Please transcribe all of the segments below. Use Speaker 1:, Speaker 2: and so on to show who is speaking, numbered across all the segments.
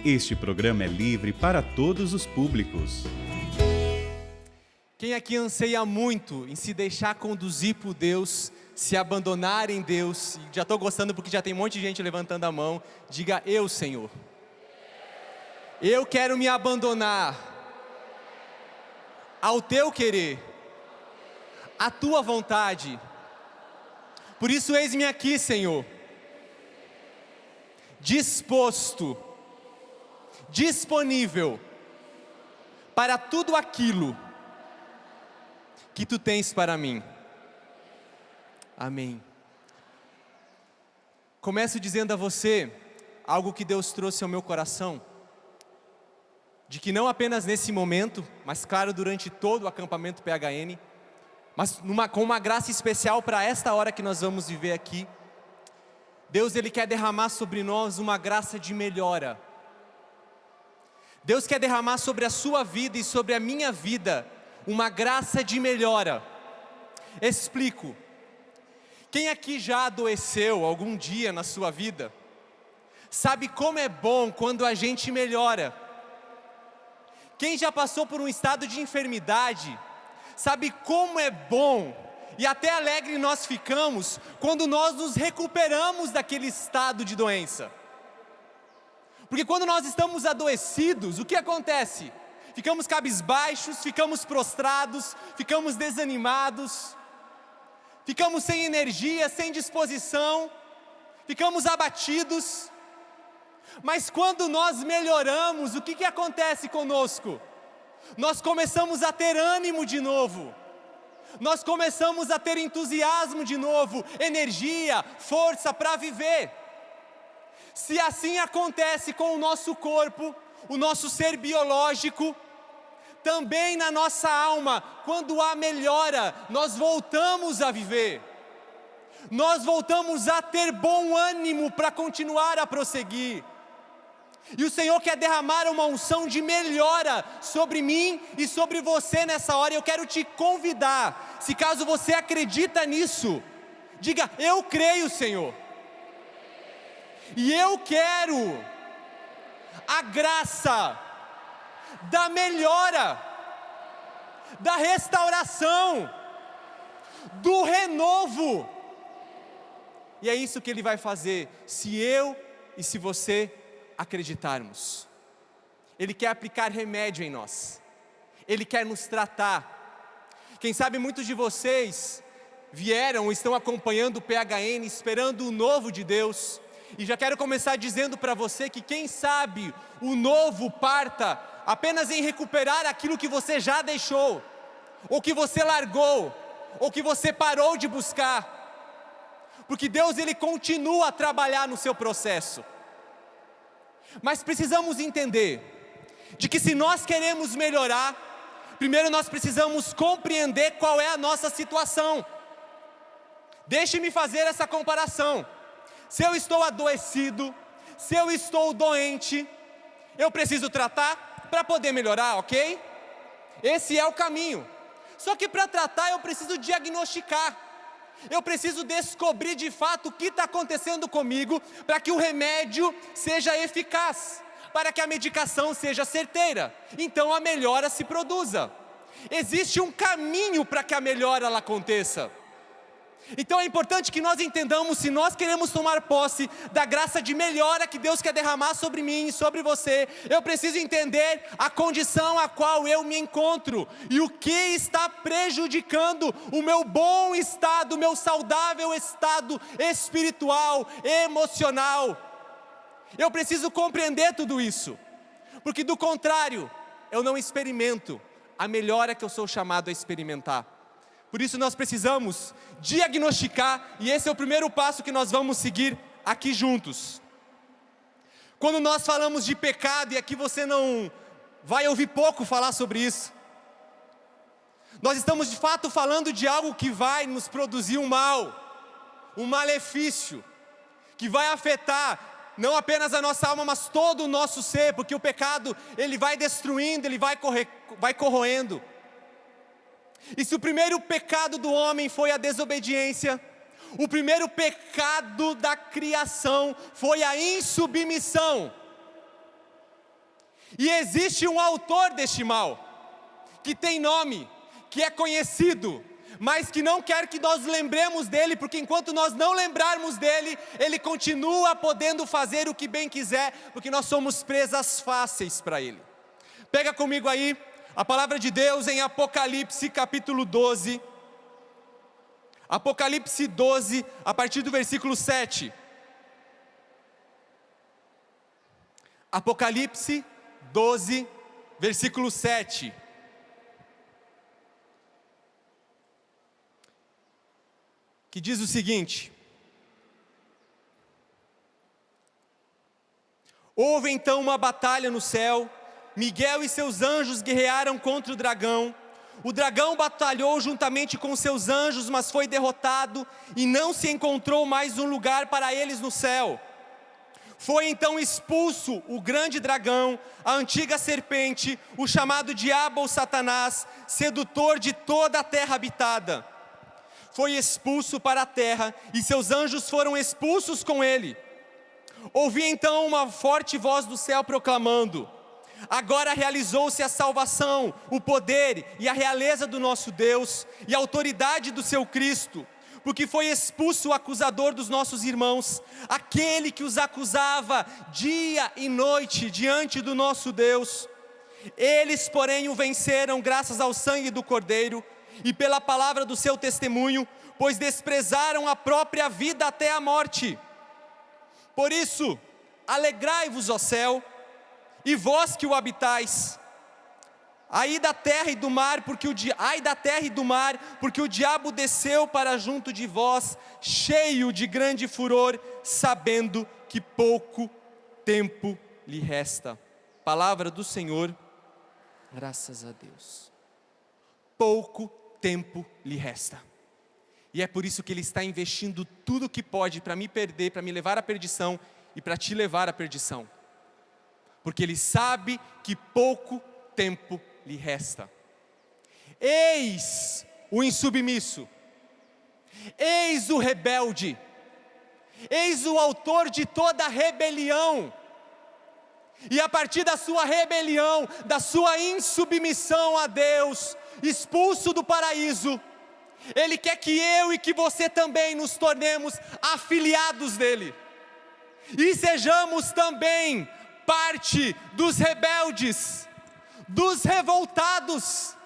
Speaker 1: Este programa é livre para todos os públicos.
Speaker 2: Quem aqui anseia muito em se deixar conduzir por Deus, se abandonar em Deus, já estou gostando porque já tem um monte de gente levantando a mão, diga: eu, Senhor. Eu quero me abandonar ao teu querer, à tua vontade. Por isso eis-me aqui, Senhor, disposto, disponível para tudo aquilo que tu tens para mim. Amém. Começo dizendo a você algo que Deus trouxe ao meu coração, de que não apenas nesse momento, mas claro, durante todo o acampamento PHN, mas com uma graça especial para esta hora que nós vamos viver aqui, Deus Ele quer derramar sobre nós uma graça de melhora. Deus quer derramar sobre a sua vida e sobre a minha vida uma graça de melhora. Explico. Quem aqui já adoeceu algum dia na sua vida, sabe como é bom quando a gente melhora. Quem já passou por um estado de enfermidade, sabe como é bom e até alegre nós ficamos quando nós nos recuperamos daquele estado de doença. Porque quando nós estamos adoecidos, o que acontece? Ficamos cabisbaixos, ficamos prostrados, ficamos desanimados, ficamos sem energia, sem disposição, ficamos abatidos. Mas quando nós melhoramos, o que acontece conosco? Nós começamos a ter ânimo de novo, nós começamos a ter entusiasmo de novo, energia, força para viver. Se assim acontece com o nosso corpo, o nosso ser biológico, também na nossa alma, quando há melhora, nós voltamos a viver, nós voltamos a ter bom ânimo para continuar a prosseguir. E o Senhor quer derramar uma unção de melhora sobre mim e sobre você nessa hora. Eu quero te convidar, se caso você acredita nisso, diga: eu creio, Senhor. E eu quero a graça da melhora, da restauração, do renovo. E é isso que Ele vai fazer, se eu e se você acreditarmos. Ele quer aplicar remédio em nós, Ele quer nos tratar. Quem sabe muitos de vocês vieram ou estão acompanhando o PHN, esperando o novo de Deus, e já quero começar dizendo para você que quem sabe o novo parta apenas em recuperar aquilo que você já deixou, ou que você largou, ou que você parou de buscar, porque Deus Ele continua a trabalhar no seu processo. Mas precisamos entender de que se nós queremos melhorar, primeiro nós precisamos compreender qual é a nossa situação. Deixe-me fazer essa comparação. Se eu estou adoecido, se eu estou doente, eu preciso tratar para poder melhorar, ok? Esse é o caminho. Só que para tratar eu preciso diagnosticar. Eu preciso descobrir de fato o que está acontecendo comigo, para que o remédio seja eficaz, para que a medicação seja certeira, então a melhora se produza. Existe um caminho para que a melhora ela aconteça. Então é importante que nós entendamos, se nós queremos tomar posse da graça de melhora que Deus quer derramar sobre mim e sobre você, eu preciso entender a condição a qual eu me encontro e o que está prejudicando o meu bom estado, o meu saudável estado espiritual, emocional. Eu preciso compreender tudo isso, porque do contrário, eu não experimento a melhora que eu sou chamado a experimentar. Por isso nós precisamos diagnosticar, e esse é o primeiro passo que nós vamos seguir aqui juntos. Quando nós falamos de pecado, e aqui você não vai ouvir pouco falar sobre isso, nós estamos de fato falando de algo que vai nos produzir um mal, um malefício, que vai afetar não apenas a nossa alma, mas todo o nosso ser, porque o pecado, ele vai destruindo, ele vai corroendo. E se o primeiro pecado do homem foi a desobediência, o primeiro pecado da criação foi a insubmissão. E existe um autor deste mal, que tem nome, que é conhecido, mas que não quer que nós lembremos dele, porque enquanto nós não lembrarmos dele, ele continua podendo fazer o que bem quiser, porque nós somos presas fáceis para ele. Pega comigo aí a palavra de Deus em Apocalipse capítulo 12. Apocalipse 12, a partir do versículo 7. Apocalipse 12, versículo 7. Que diz o seguinte: houve então uma batalha no céu, Miguel e seus anjos guerrearam contra o dragão batalhou juntamente com seus anjos, mas foi derrotado, e não se encontrou mais um lugar para eles no céu. Foi então expulso o grande dragão, a antiga serpente, o chamado diabo ou Satanás, sedutor de toda a terra habitada. Foi expulso para a terra, e seus anjos foram expulsos com ele. Ouvi então uma forte voz do céu proclamando: agora realizou-se a salvação, o poder e a realeza do nosso Deus, e a autoridade do seu Cristo, porque foi expulso o acusador dos nossos irmãos, aquele que os acusava dia e noite diante do nosso Deus. Eles, porém, o venceram graças ao sangue do Cordeiro, e pela palavra do seu testemunho, pois desprezaram a própria vida até a morte. Por isso, alegrai-vos, ó céu, e vós que o habitais. Ai da terra e do mar, porque o diabo desceu para junto de vós, cheio de grande furor, sabendo que pouco tempo lhe resta. Palavra do Senhor, graças a Deus. Pouco tempo lhe resta. E é por isso que Ele está investindo tudo o que pode para me perder, para me levar à perdição e para te levar à perdição. Porque Ele sabe que pouco tempo lhe resta. Eis o insubmisso, eis o rebelde, eis o autor de toda a rebelião. E a partir da sua rebelião, da sua insubmissão a Deus, expulso do paraíso, Ele quer que eu e que você também nos tornemos afiliados dEle, e sejamos também parte dos rebeldes, dos revoltados.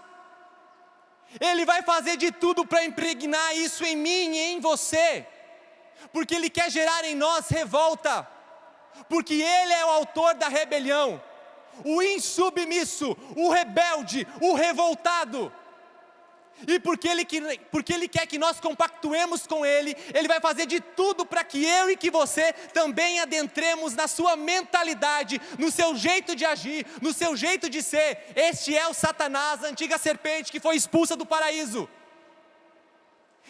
Speaker 2: Ele vai fazer de tudo para impregnar isso em mim e em você, porque Ele quer gerar em nós revolta, porque Ele é o autor da rebelião, o insubmisso, o rebelde, o revoltado. E porque Ele quer que nós compactuemos com Ele, Ele vai fazer de tudo para que eu e que você também adentremos na sua mentalidade, no seu jeito de agir, no seu jeito de ser. Este é o Satanás, a antiga serpente que foi expulsa do paraíso.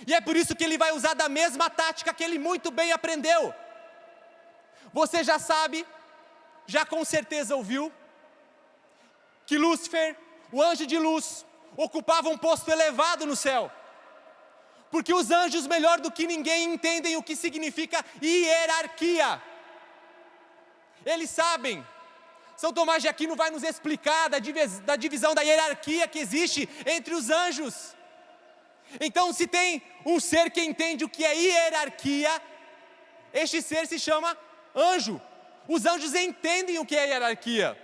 Speaker 2: E é por isso que ele vai usar da mesma tática que ele muito bem aprendeu. Você já sabe, já com certeza ouviu, que Lúcifer, o anjo de luz, ocupava um posto elevado no céu, porque os anjos, melhor do que ninguém, entendem o que significa hierarquia. Eles sabem. São Tomás de Aquino vai nos explicar da divisão da hierarquia que existe entre os anjos. Então, se tem um ser que entende o que é hierarquia, este ser se chama anjo. Os anjos entendem o que é hierarquia.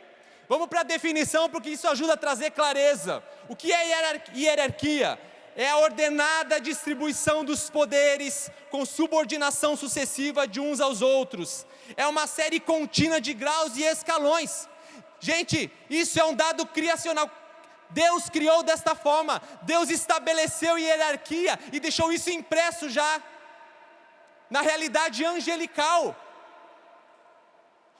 Speaker 2: Vamos para a definição, porque isso ajuda a trazer clareza. O que é hierarquia? É a ordenada distribuição dos poderes com subordinação sucessiva de uns aos outros. É uma série contínua de graus e escalões. Gente, isso é um dado criacional. Deus criou desta forma. Deus estabeleceu hierarquia e deixou isso impresso já na realidade angelical.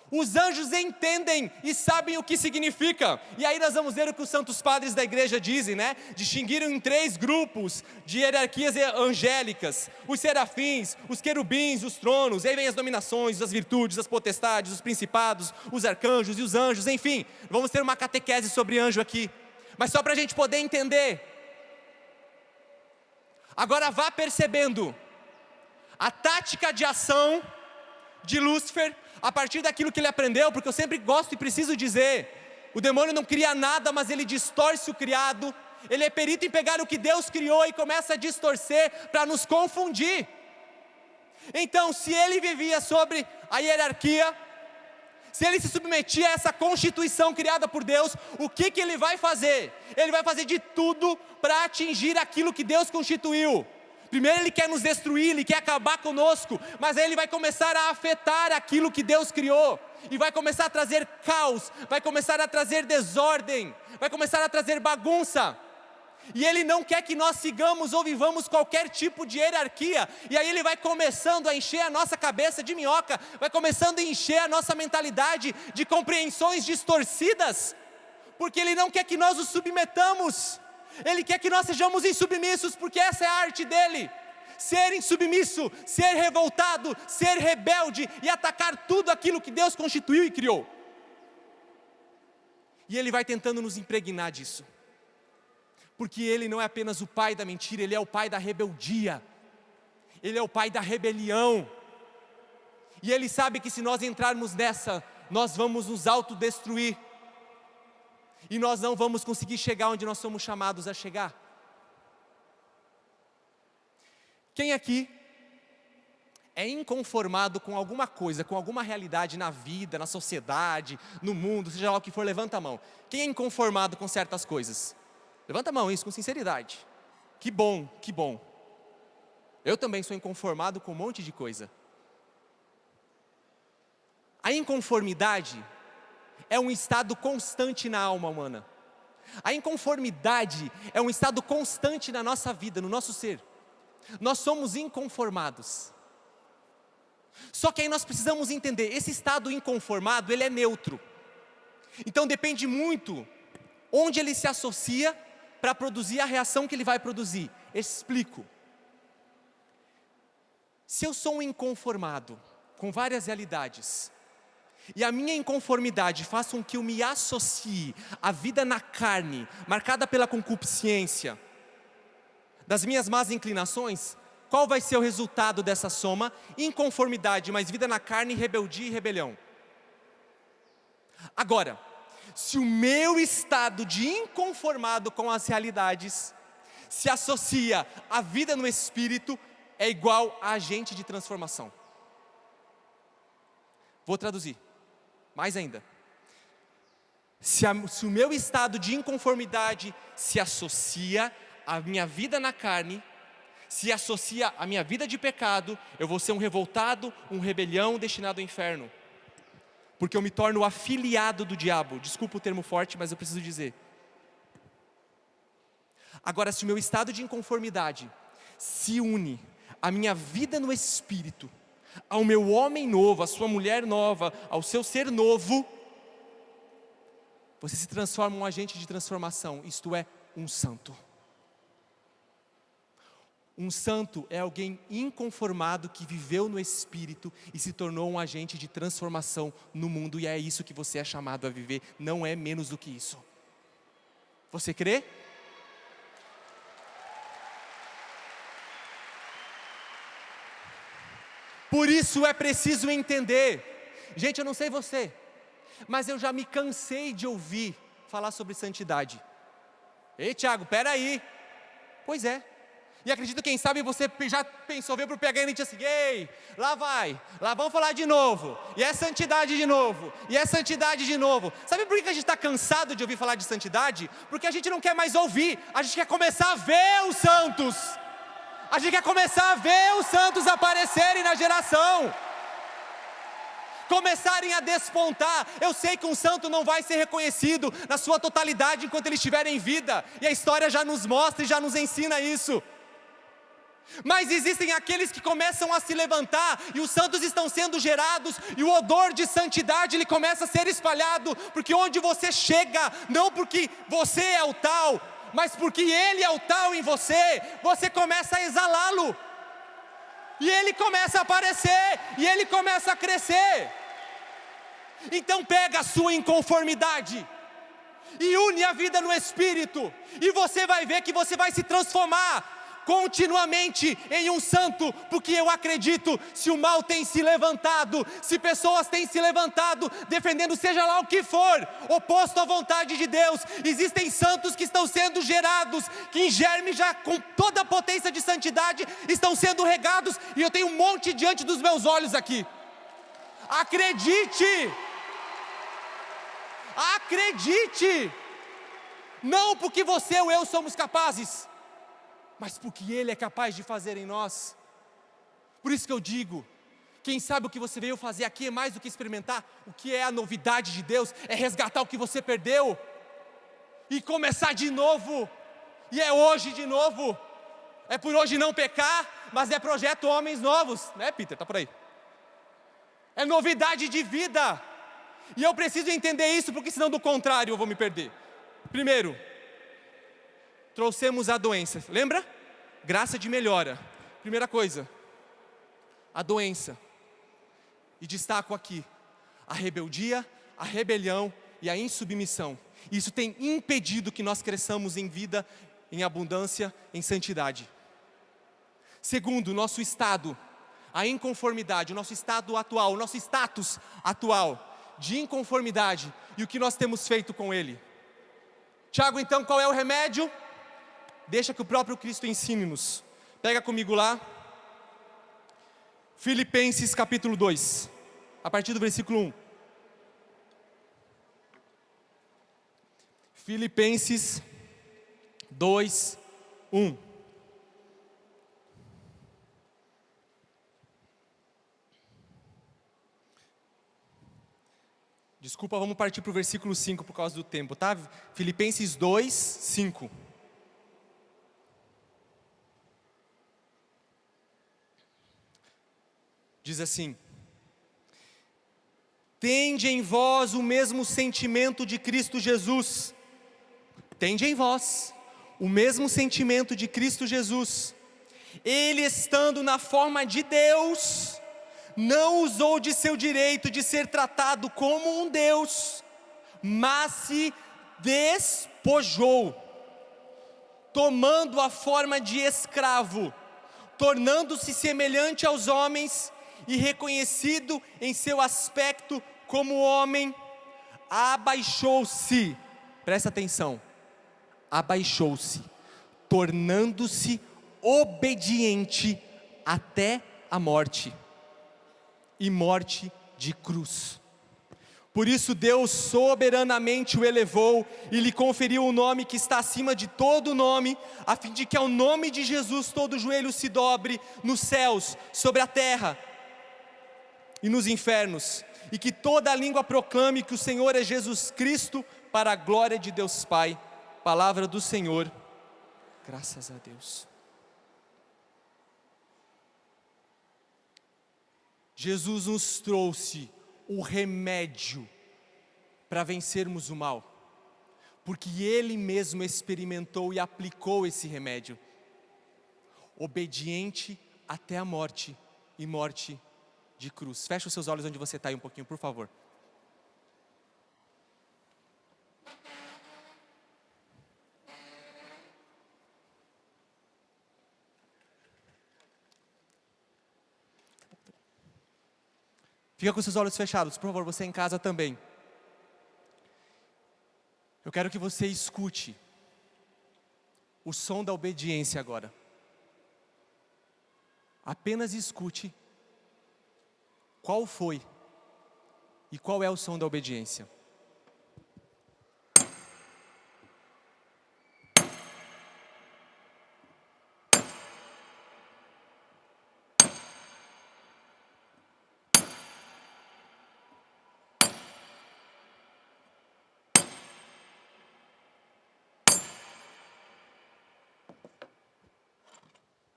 Speaker 2: Os anjos entendem e sabem o que significa. E aí nós vamos ver o que os santos padres da igreja dizem, né? Distinguiram em 3 grupos de hierarquias angélicas: os serafins, os querubins, os tronos. E aí vem as dominações, as virtudes, as potestades, os principados, os arcanjos e os anjos. Enfim, vamos ter uma catequese sobre anjo aqui, mas só para a gente poder entender. Agora vá percebendo a tática de ação de Lúcifer a partir daquilo que ele aprendeu, porque eu sempre gosto e preciso dizer O demônio não cria nada, mas ele distorce o criado. Ele é perito em pegar o que Deus criou e começa a distorcer para nos confundir. Então, se ele vivia sobre a hierarquia, se ele se submetia a essa constituição criada por Deus, o que ele vai fazer? Ele vai fazer de tudo para atingir aquilo que Deus constituiu. Primeiro ele quer nos destruir, ele quer acabar conosco, mas aí ele vai começar a afetar aquilo que Deus criou, e vai começar a trazer caos, vai começar a trazer desordem, vai começar a trazer bagunça. E ele não quer que nós sigamos ou vivamos qualquer tipo de hierarquia. E aí ele vai começando a encher a nossa cabeça de minhoca, vai começando a encher a nossa mentalidade de compreensões distorcidas, porque ele não quer que nós os submetamos. Ele quer que nós sejamos insubmissos, porque essa é a arte dele. Ser insubmisso, ser revoltado, ser rebelde e atacar tudo aquilo que Deus constituiu e criou. E ele vai tentando nos impregnar disso. Porque ele não é apenas o pai da mentira, ele é o pai da rebeldia. Ele é o pai da rebelião. E ele sabe que se nós entrarmos nessa, nós vamos nos autodestruir. E nós não vamos conseguir chegar onde nós somos chamados a chegar. Quem aqui é inconformado com alguma coisa, com alguma realidade na vida, na sociedade, no mundo, seja lá o que for, levanta a mão. Quem é inconformado com certas coisas? Levanta a mão, isso com sinceridade. Que bom, que bom. Eu também sou inconformado com um monte de coisa. A inconformidade é um estado constante na alma humana. A inconformidade é um estado constante na nossa vida, no nosso ser. Nós somos inconformados. Só que aí nós precisamos entender, esse estado inconformado, ele é neutro. Então depende muito onde ele se associa para produzir a reação que ele vai produzir. Explico. Se eu sou um inconformado com várias realidades, e a minha inconformidade faz com que eu me associe à vida na carne, marcada pela concupiscência, das minhas más inclinações, qual vai ser o resultado dessa soma? Inconformidade, mais vida na carne, rebeldia e rebelião. Agora, se o meu estado de inconformado com as realidades se associa à vida no Espírito, é igual a agente de transformação. Vou traduzir, mais ainda. Se o meu estado de inconformidade se associa à minha vida na carne, se associa à minha vida de pecado, eu vou ser um revoltado, um rebelião destinado ao inferno. Porque eu me torno afiliado do diabo. Desculpa o termo forte, mas eu preciso dizer. Agora, se o meu estado de inconformidade se une à minha vida no Espírito, ao meu homem novo, à sua mulher nova, ao seu ser novo, você se transforma em um agente de transformação, isto é, um santo. Um santo é alguém inconformado que viveu no Espírito e se tornou um agente de transformação no mundo, e é isso que você é chamado a viver, não é menos do que isso. Você crê? Por isso é preciso entender. Gente, eu não sei você, mas eu já me cansei de ouvir falar sobre santidade. Ei, Tiago, peraí. Pois é. E acredito, quem sabe você já pensou, veio para o PH e disse assim: ei, lá vamos falar de novo, e é santidade de novo, e é santidade de novo. Sabe por que a gente está cansado de ouvir falar de santidade? Porque a gente não quer mais ouvir, a gente quer começar a ver os santos. A gente quer começar a ver os santos aparecerem na geração, começarem a despontar. Eu sei que um santo não vai ser reconhecido na sua totalidade enquanto ele estiver em vida, e a história já nos mostra e já nos ensina isso. Mas existem aqueles que começam a se levantar, e os santos estão sendo gerados, e o odor de santidade ele começa a ser espalhado, porque onde você chega, não porque você é o tal, mas porque Ele é o tal em você, você começa a exalá-lo, e Ele começa a aparecer, e Ele começa a crescer. Então pega a sua inconformidade e une a vida no Espírito, e você vai ver que você vai se transformar continuamente em um santo, porque eu acredito, se o mal tem se levantado, se pessoas têm se levantado, defendendo seja lá o que for, oposto à vontade de Deus, existem santos que estão sendo gerados, que em germe já com toda a potência de santidade, estão sendo regados, e eu tenho um monte diante dos meus olhos aqui. Acredite! Acredite! Não porque você ou eu somos capazes, mas porque Ele é capaz de fazer em nós. Por isso que eu digo, quem sabe o que você veio fazer aqui é mais do que experimentar o que é a novidade de Deus, é resgatar o que você perdeu, e começar de novo, e é hoje de novo, é por hoje não pecar, mas é projeto homens novos, né Peter, tá por aí, é novidade de vida, e eu preciso entender isso, porque senão do contrário eu vou me perder. Primeiro, trouxemos a doença, lembra? Graça de melhora. Primeira coisa, a doença. E destaco aqui, a rebeldia, a rebelião e a insubmissão. Isso tem impedido que nós cresçamos em vida, em abundância, em santidade. Segundo, nosso estado, a inconformidade, o nosso estado atual, o nosso status atual de inconformidade e o que nós temos feito com ele. Tiago, então, qual é o remédio? Deixa que o próprio Cristo ensine-nos. Pega comigo lá, Filipenses capítulo 2, a partir do versículo 1. Filipenses 2, 1. Desculpa, vamos partir para o versículo 5 por causa do tempo, tá? Filipenses 2, 5. Diz assim: tende em vós o mesmo sentimento de Cristo Jesus. Tende em vós o mesmo sentimento de Cristo Jesus. Ele, estando na forma de Deus, não usou de seu direito de ser tratado como um Deus, mas se despojou, tomando a forma de escravo, tornando-se semelhante aos homens, e reconhecido em seu aspecto como homem, abaixou-se, presta atenção, abaixou-se, tornando-se obediente até a morte, e morte de cruz. Por isso Deus soberanamente o elevou e lhe conferiu o nome que está acima de todo nome, a fim de que ao nome de Jesus todo joelho se dobre nos céus, sobre a terra e nos infernos, e que toda língua proclame que o Senhor é Jesus Cristo, para a glória de Deus Pai. Palavra do Senhor, graças a Deus. Jesus nos trouxe o remédio para vencermos o mal, porque Ele mesmo experimentou e aplicou esse remédio, obediente até a morte, e morte de cruz. Fecha os seus olhos onde você está aí um pouquinho, por favor. Fica com seus olhos fechados, por favor, você em casa também. Eu quero que você escute o som da obediência agora. Apenas escute qual foi e qual é o som da obediência.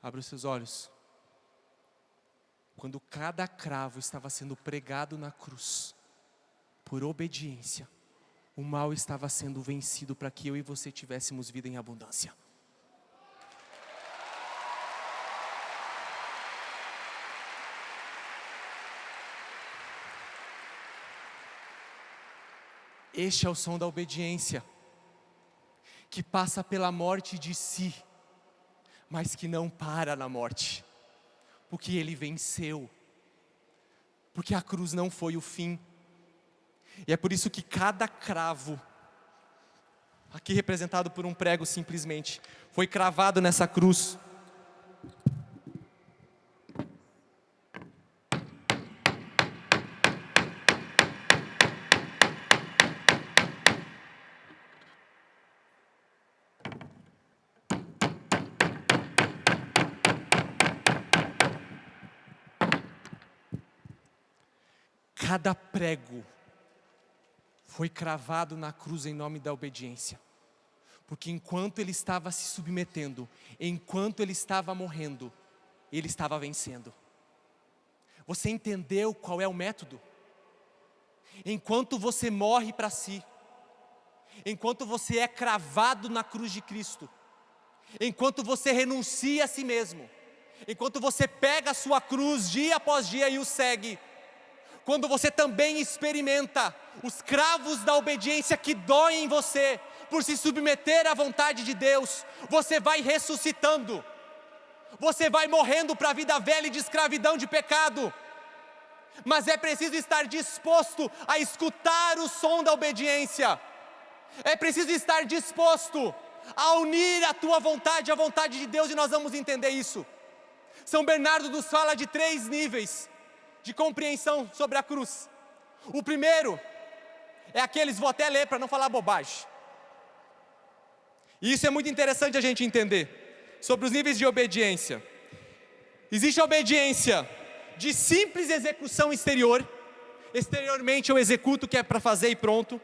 Speaker 2: Abra os seus olhos. Quando cada cravo estava sendo pregado na cruz, por obediência, o mal estava sendo vencido para que eu e você tivéssemos vida em abundância. Este é o som da obediência, que passa pela morte de si, mas que não para na morte, porque Ele venceu, porque a cruz não foi o fim. E é por isso que cada cravo, aqui representado por um prego simplesmente, foi cravado nessa cruz. Cada prego foi cravado na cruz em nome da obediência. Porque enquanto ele estava se submetendo, enquanto ele estava morrendo, ele estava vencendo. Você entendeu qual é o método? Enquanto você morre para si, enquanto você é cravado na cruz de Cristo, enquanto você renuncia a si mesmo, enquanto você pega a sua cruz dia após dia e o segue, quando você também experimenta os cravos da obediência que doem em você, por se submeter à vontade de Deus, você vai ressuscitando, você vai morrendo para a vida velha e de escravidão de pecado, mas é preciso estar disposto a escutar o som da obediência, é preciso estar disposto a unir a tua vontade à vontade de Deus, e nós vamos entender isso. São Bernardo nos fala de 3 níveis de compreensão sobre a cruz. O primeiro é aqueles, vou até ler para não falar bobagem. E isso é muito interessante a gente entender sobre os níveis de obediência. Existe a obediência de simples execução exterior. Exteriormente eu executo o que é para fazer e pronto.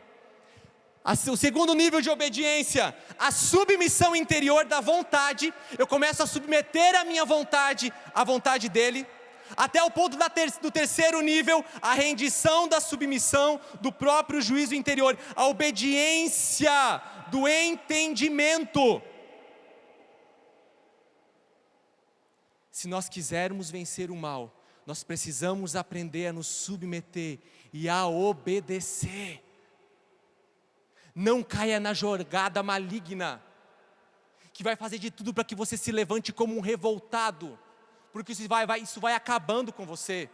Speaker 2: O segundo nível de obediência, a submissão interior da vontade. Eu começo a submeter a minha vontade à vontade dele. Até o ponto do terceiro nível, a rendição da submissão do próprio juízo interior, a obediência do entendimento. Se nós quisermos vencer o mal, nós precisamos aprender a nos submeter e a obedecer. Não caia na jogada maligna, que vai fazer de tudo para que você se levante como um revoltado, porque isso vai acabando com você,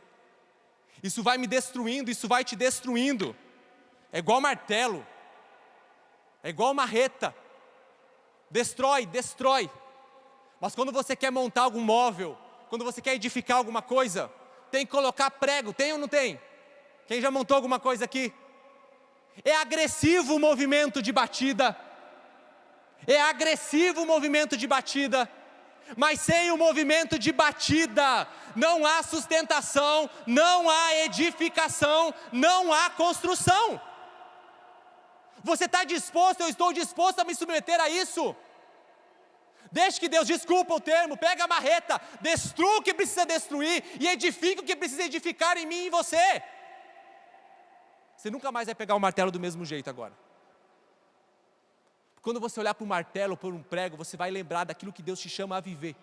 Speaker 2: isso vai me destruindo, isso vai te destruindo. É igual martelo, é igual marreta, destrói. Mas quando você quer montar algum móvel, quando você quer edificar alguma coisa, tem que colocar prego, tem ou não tem? Quem já montou alguma coisa aqui? É agressivo o movimento de batida, mas sem o movimento de batida, não há sustentação, não há edificação, não há construção. Você está disposto, eu estou disposto a me submeter a isso? Deixe que Deus, desculpa o termo, pega a marreta, destrua o que precisa destruir e edifica o que precisa edificar em mim e em você. Você nunca mais vai pegar o martelo do mesmo jeito agora. Quando você olhar para o martelo, por um prego, você vai lembrar daquilo que Deus te chama a viver.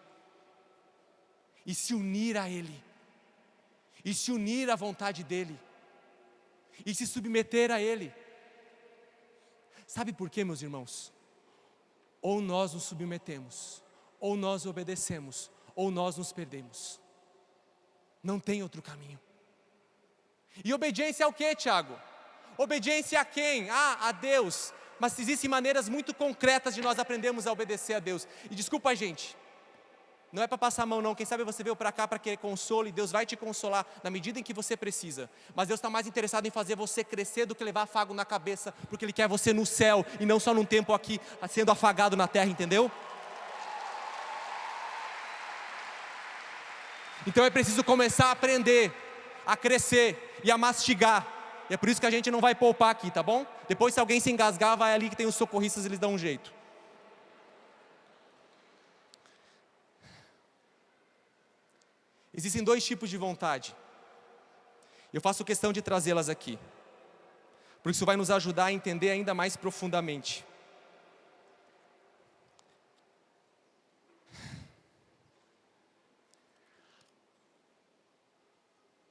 Speaker 2: E se unir a Ele. E se unir à vontade dEle. E se submeter a Ele. Sabe por quê, meus irmãos? Ou nós nos submetemos, ou nós obedecemos, ou nós nos perdemos. Não tem outro caminho. E obediência é o que, Tiago? Obediência a quem? A Deus. Mas existem maneiras muito concretas de nós aprendermos a obedecer a Deus. E desculpa, gente, não é para passar a mão não. Quem sabe você veio para cá para querer consolo, e Deus vai te consolar na medida em que você precisa. Mas Deus está mais interessado em fazer você crescer do que levar afago na cabeça, porque Ele quer você no céu e não só num tempo aqui sendo afagado na terra, entendeu? Então é preciso começar a aprender, a crescer e a mastigar. E é por isso que a gente não vai poupar aqui, tá bom? Depois, se alguém se engasgar, vai ali que tem os socorristas, eles dão um jeito. Existem 2 tipos de vontade. Eu faço questão de trazê-las aqui, porque isso vai nos ajudar a entender ainda mais profundamente.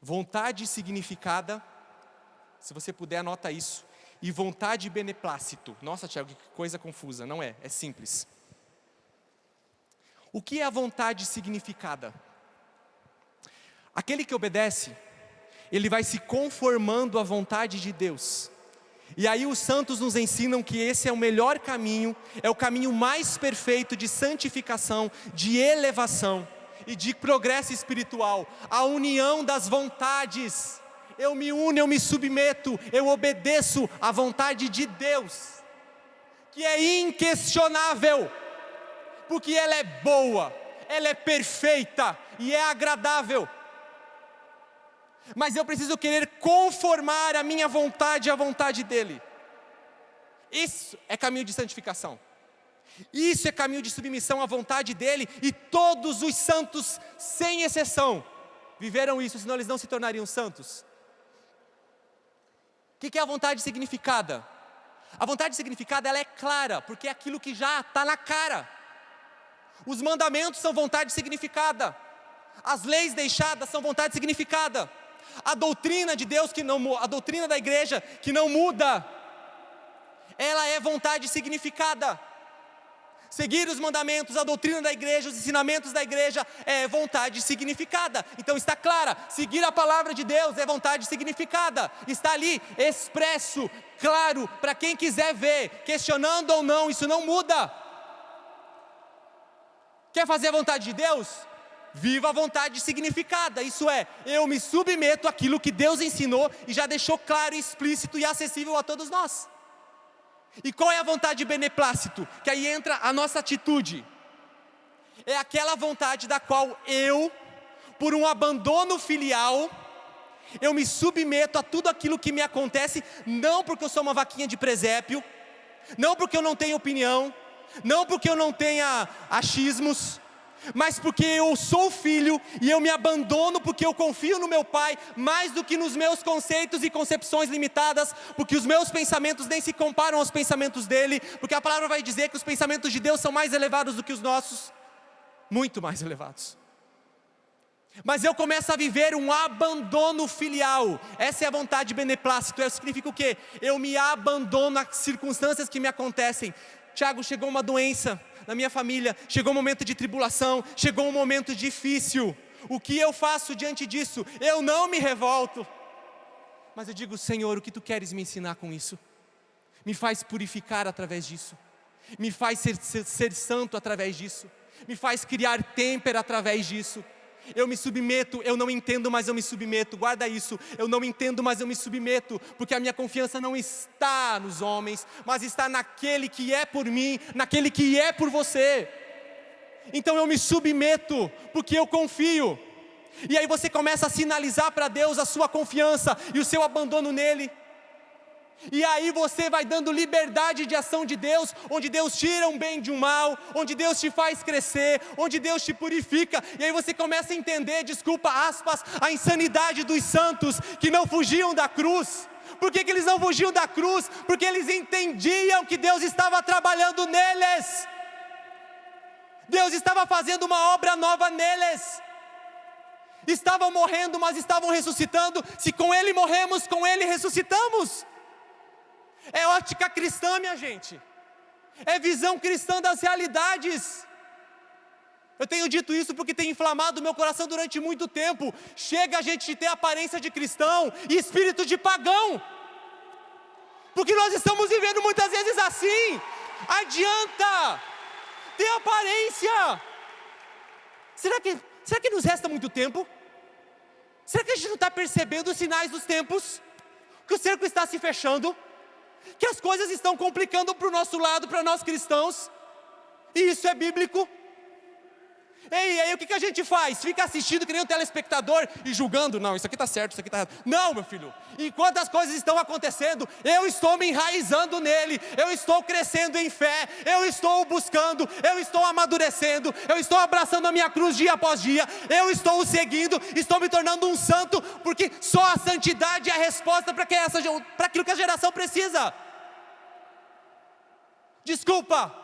Speaker 2: Vontade significada, se você puder, anota isso. E vontade e beneplácito. Nossa, Tiago, que coisa confusa. Não é, é simples. O que é a vontade significada? Aquele que obedece, ele vai se conformando à vontade de Deus. E aí os santos nos ensinam que esse é o melhor caminho, é o caminho mais perfeito de santificação, de elevação e de progresso espiritual, a união das vontades. Eu me uno, eu me submeto, eu obedeço à vontade de Deus, que é inquestionável, porque ela é boa, ela é perfeita e é agradável. Mas eu preciso querer conformar a minha vontade à vontade dEle. Isso é caminho de santificação. Isso é caminho de submissão à vontade dEle. E todos os santos, sem exceção, viveram isso, senão eles não se tornariam santos. O que é a vontade significada? A vontade significada, ela é clara, porque é aquilo que já está na cara. Os mandamentos são vontade significada. As leis deixadas são vontade significada. A doutrina de Deus a doutrina da igreja que não muda, ela é vontade significada. Seguir os mandamentos, a doutrina da igreja, os ensinamentos da igreja é vontade significada. Então está clara, seguir a palavra de Deus é vontade significada. Está ali expresso, claro, para quem quiser ver, questionando ou não, isso não muda. Quer fazer a vontade de Deus? Viva a vontade significada, isso é, eu me submeto àquilo que Deus ensinou e já deixou claro, explícito e acessível a todos nós. E qual é a vontade de beneplácito? Que aí entra a nossa atitude. É aquela vontade da qual eu, por um abandono filial, eu me submeto a tudo aquilo que me acontece, não porque eu sou uma vaquinha de presépio, não porque eu não tenho opinião, não porque eu não tenha achismos, mas porque eu sou filho e eu me abandono porque eu confio no meu Pai mais do que nos meus conceitos e concepções limitadas, porque os meus pensamentos nem se comparam aos pensamentos dele, porque a palavra vai dizer que os pensamentos de Deus são mais elevados do que os nossos, muito mais elevados. Mas eu começo a viver um abandono filial. Essa é a vontade de beneplácito. Isso significa o quê? Eu me abandono às circunstâncias que me acontecem. Tiago, chegou uma doença na minha família, chegou um momento de tribulação, chegou um momento difícil. O que eu faço diante disso? Eu não me revolto, mas eu digo: Senhor, o que Tu queres me ensinar com isso? Me faz purificar através disso, me faz ser santo através disso, me faz criar têmpera através disso. Eu me submeto, eu não entendo, mas eu me submeto. Guarda isso, eu não entendo, mas eu me submeto, porque a minha confiança não está nos homens, mas está naquele que é por mim, naquele que é por você. Então eu me submeto, porque eu confio. E aí você começa a sinalizar para Deus a sua confiança e o seu abandono nele. E aí você vai dando liberdade de ação de Deus, onde Deus tira um bem de um mal, onde Deus te faz crescer, onde Deus te purifica. E aí você começa a entender, desculpa, aspas, a insanidade dos santos que não fugiam da cruz. Por que eles não fugiam da cruz? Porque eles entendiam que Deus estava trabalhando neles. Deus estava fazendo uma obra nova neles. Estavam morrendo, mas estavam ressuscitando. Se com Ele morremos, com Ele ressuscitamos. É ótica cristã, minha gente. É visão cristã das realidades. Eu tenho dito isso porque tem inflamado o meu coração durante muito tempo. Chega a gente ter aparência de cristão e espírito de pagão, porque nós estamos vivendo muitas vezes assim. Adianta ter aparência. Será que nos resta muito tempo? Será que a gente não está percebendo os sinais dos tempos? Que o cerco está se fechando, que as coisas estão complicando para o nosso lado, para nós cristãos, e isso é bíblico. E aí o que a gente faz? Fica assistindo que nem um telespectador e julgando: não, isso aqui está certo, isso aqui está errado. Não, meu filho, enquanto as coisas estão acontecendo, eu estou me enraizando nele, eu estou crescendo em fé, eu estou buscando, eu estou amadurecendo, eu estou abraçando a minha cruz dia após dia, eu estou o seguindo, estou me tornando um santo, porque só a santidade é a resposta para aquilo que a geração precisa. Desculpa,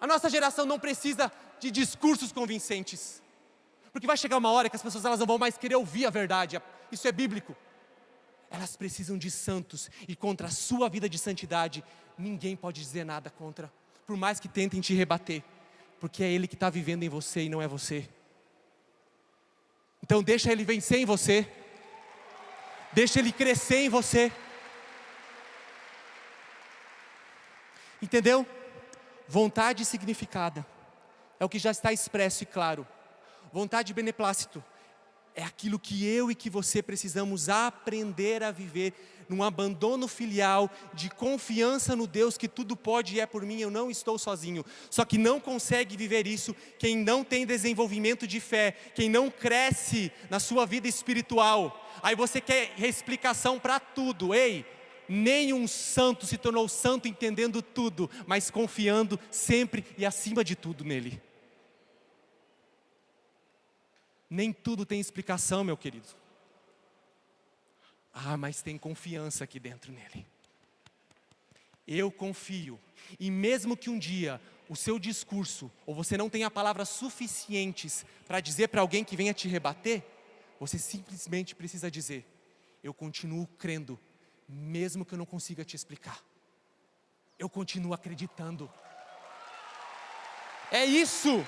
Speaker 2: a nossa geração não precisa de discursos convincentes, porque vai chegar uma hora que as pessoas elas não vão mais querer ouvir a verdade. Isso é bíblico. Elas precisam de santos, e contra a sua vida de santidade ninguém pode dizer nada contra, por mais que tentem te rebater. Porque é Ele que está vivendo em você e não é você. Então deixa Ele vencer em você. Deixa Ele crescer em você. Entendeu? Vontade significada é o que já está expresso e claro. Vontade de beneplácito é aquilo que eu e que você precisamos aprender a viver num abandono filial, de confiança no Deus que tudo pode e é por mim, eu não estou sozinho. Só que não consegue viver isso quem não tem desenvolvimento de fé, quem não cresce na sua vida espiritual. Aí você quer explicação para tudo. Ei, nenhum santo se tornou santo entendendo tudo, mas confiando sempre e acima de tudo nele. Nem tudo tem explicação, meu querido. Mas tem confiança aqui dentro nele. Eu confio. E mesmo que um dia o seu discurso, ou você não tenha palavras suficientes para dizer para alguém que venha te rebater, você simplesmente precisa dizer: eu continuo crendo, mesmo que eu não consiga te explicar. Eu continuo acreditando. É isso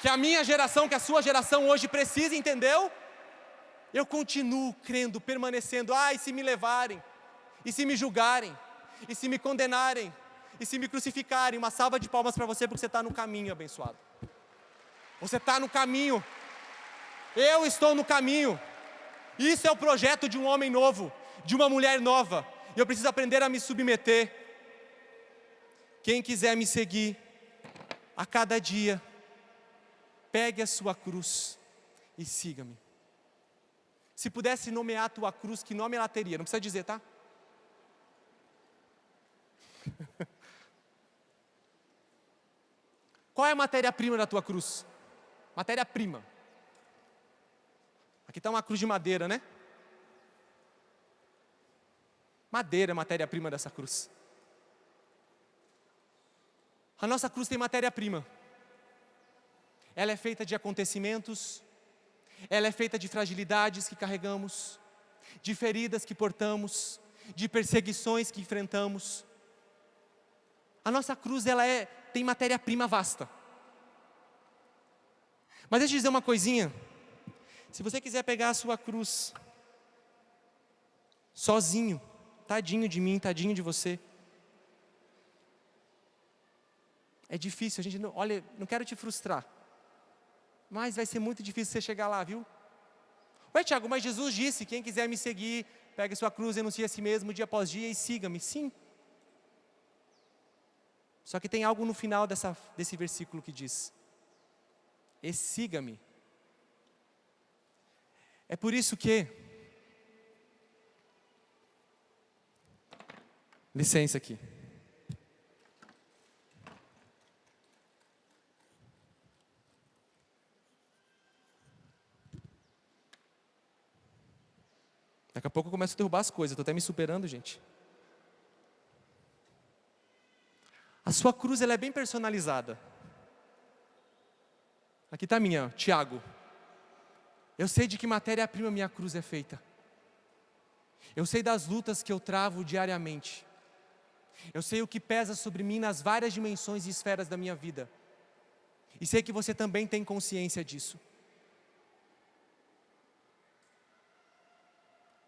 Speaker 2: que a minha geração, que a sua geração hoje precisa, entendeu? Eu continuo crendo, permanecendo. E se me levarem? E se me julgarem? E se me condenarem? E se me crucificarem? Uma salva de palmas para você, porque você está no caminho, abençoado. Você está no caminho. Eu estou no caminho. Isso é o projeto de um homem novo, de uma mulher nova. E eu preciso aprender a me submeter. Quem quiser me seguir, a cada dia, pegue a sua cruz e siga-me. Se pudesse nomear a tua cruz, que nome ela teria? Não precisa dizer, tá? Qual é a matéria-prima da tua cruz? Matéria-prima. Aqui está uma cruz de madeira, né? Madeira é matéria-prima dessa cruz. A nossa cruz tem matéria-prima. Ela é feita de acontecimentos, ela é feita de fragilidades que carregamos, de feridas que portamos, de perseguições que enfrentamos. A nossa cruz, tem matéria-prima vasta. Mas deixa eu dizer uma coisinha. Se você quiser pegar a sua cruz sozinho, tadinho de mim, tadinho de você, é difícil, não quero te frustrar, mas vai ser muito difícil você chegar lá, viu? Ué, Tiago, mas Jesus disse: quem quiser me seguir, pegue sua cruz, renuncie a si mesmo dia após dia e siga-me. Sim. Só que tem algo no final desse versículo que diz: e siga-me. É por isso que, licença aqui. Daqui a pouco eu começo a derrubar as coisas, estou até me superando, gente. A sua cruz, ela é bem personalizada. Aqui está a minha, Tiago. Eu sei de que matéria-prima minha cruz é feita. Eu sei das lutas que eu travo diariamente. Eu sei o que pesa sobre mim nas várias dimensões e esferas da minha vida. E sei que você também tem consciência disso.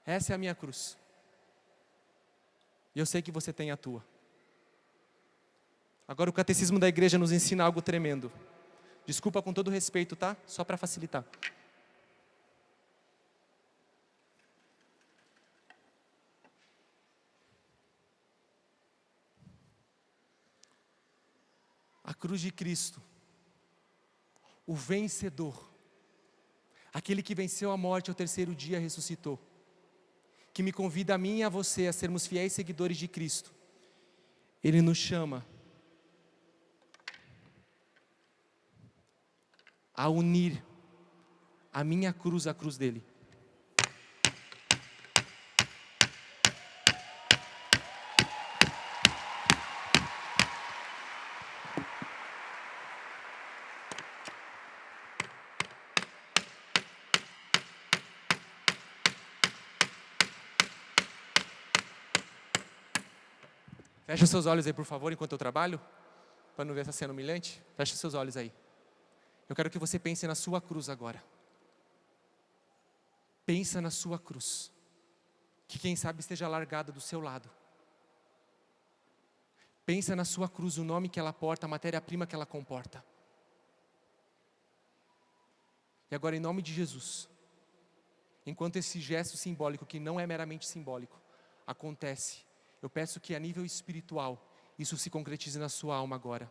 Speaker 2: Essa é a minha cruz. E eu sei que você tem a tua. Agora o catecismo da igreja nos ensina algo tremendo. Desculpa com todo respeito, tá? Só para facilitar. A cruz de Cristo, o vencedor, aquele que venceu a morte ao terceiro dia ressuscitou, que me convida a mim e a você a sermos fiéis seguidores de Cristo. Ele nos chama a unir a minha cruz à cruz dele. Feche os seus olhos aí, por favor, enquanto eu trabalho. para não ver essa cena humilhante, feche seus olhos aí. Eu quero que você pense na sua cruz agora. Pensa na sua cruz, que quem sabe esteja largada do seu lado. Pensa na sua cruz, o nome que ela porta, a matéria-prima que ela comporta. E agora, em nome de Jesus, enquanto esse gesto simbólico, que não é meramente simbólico, acontece, eu peço que a nível espiritual, isso se concretize na sua alma agora.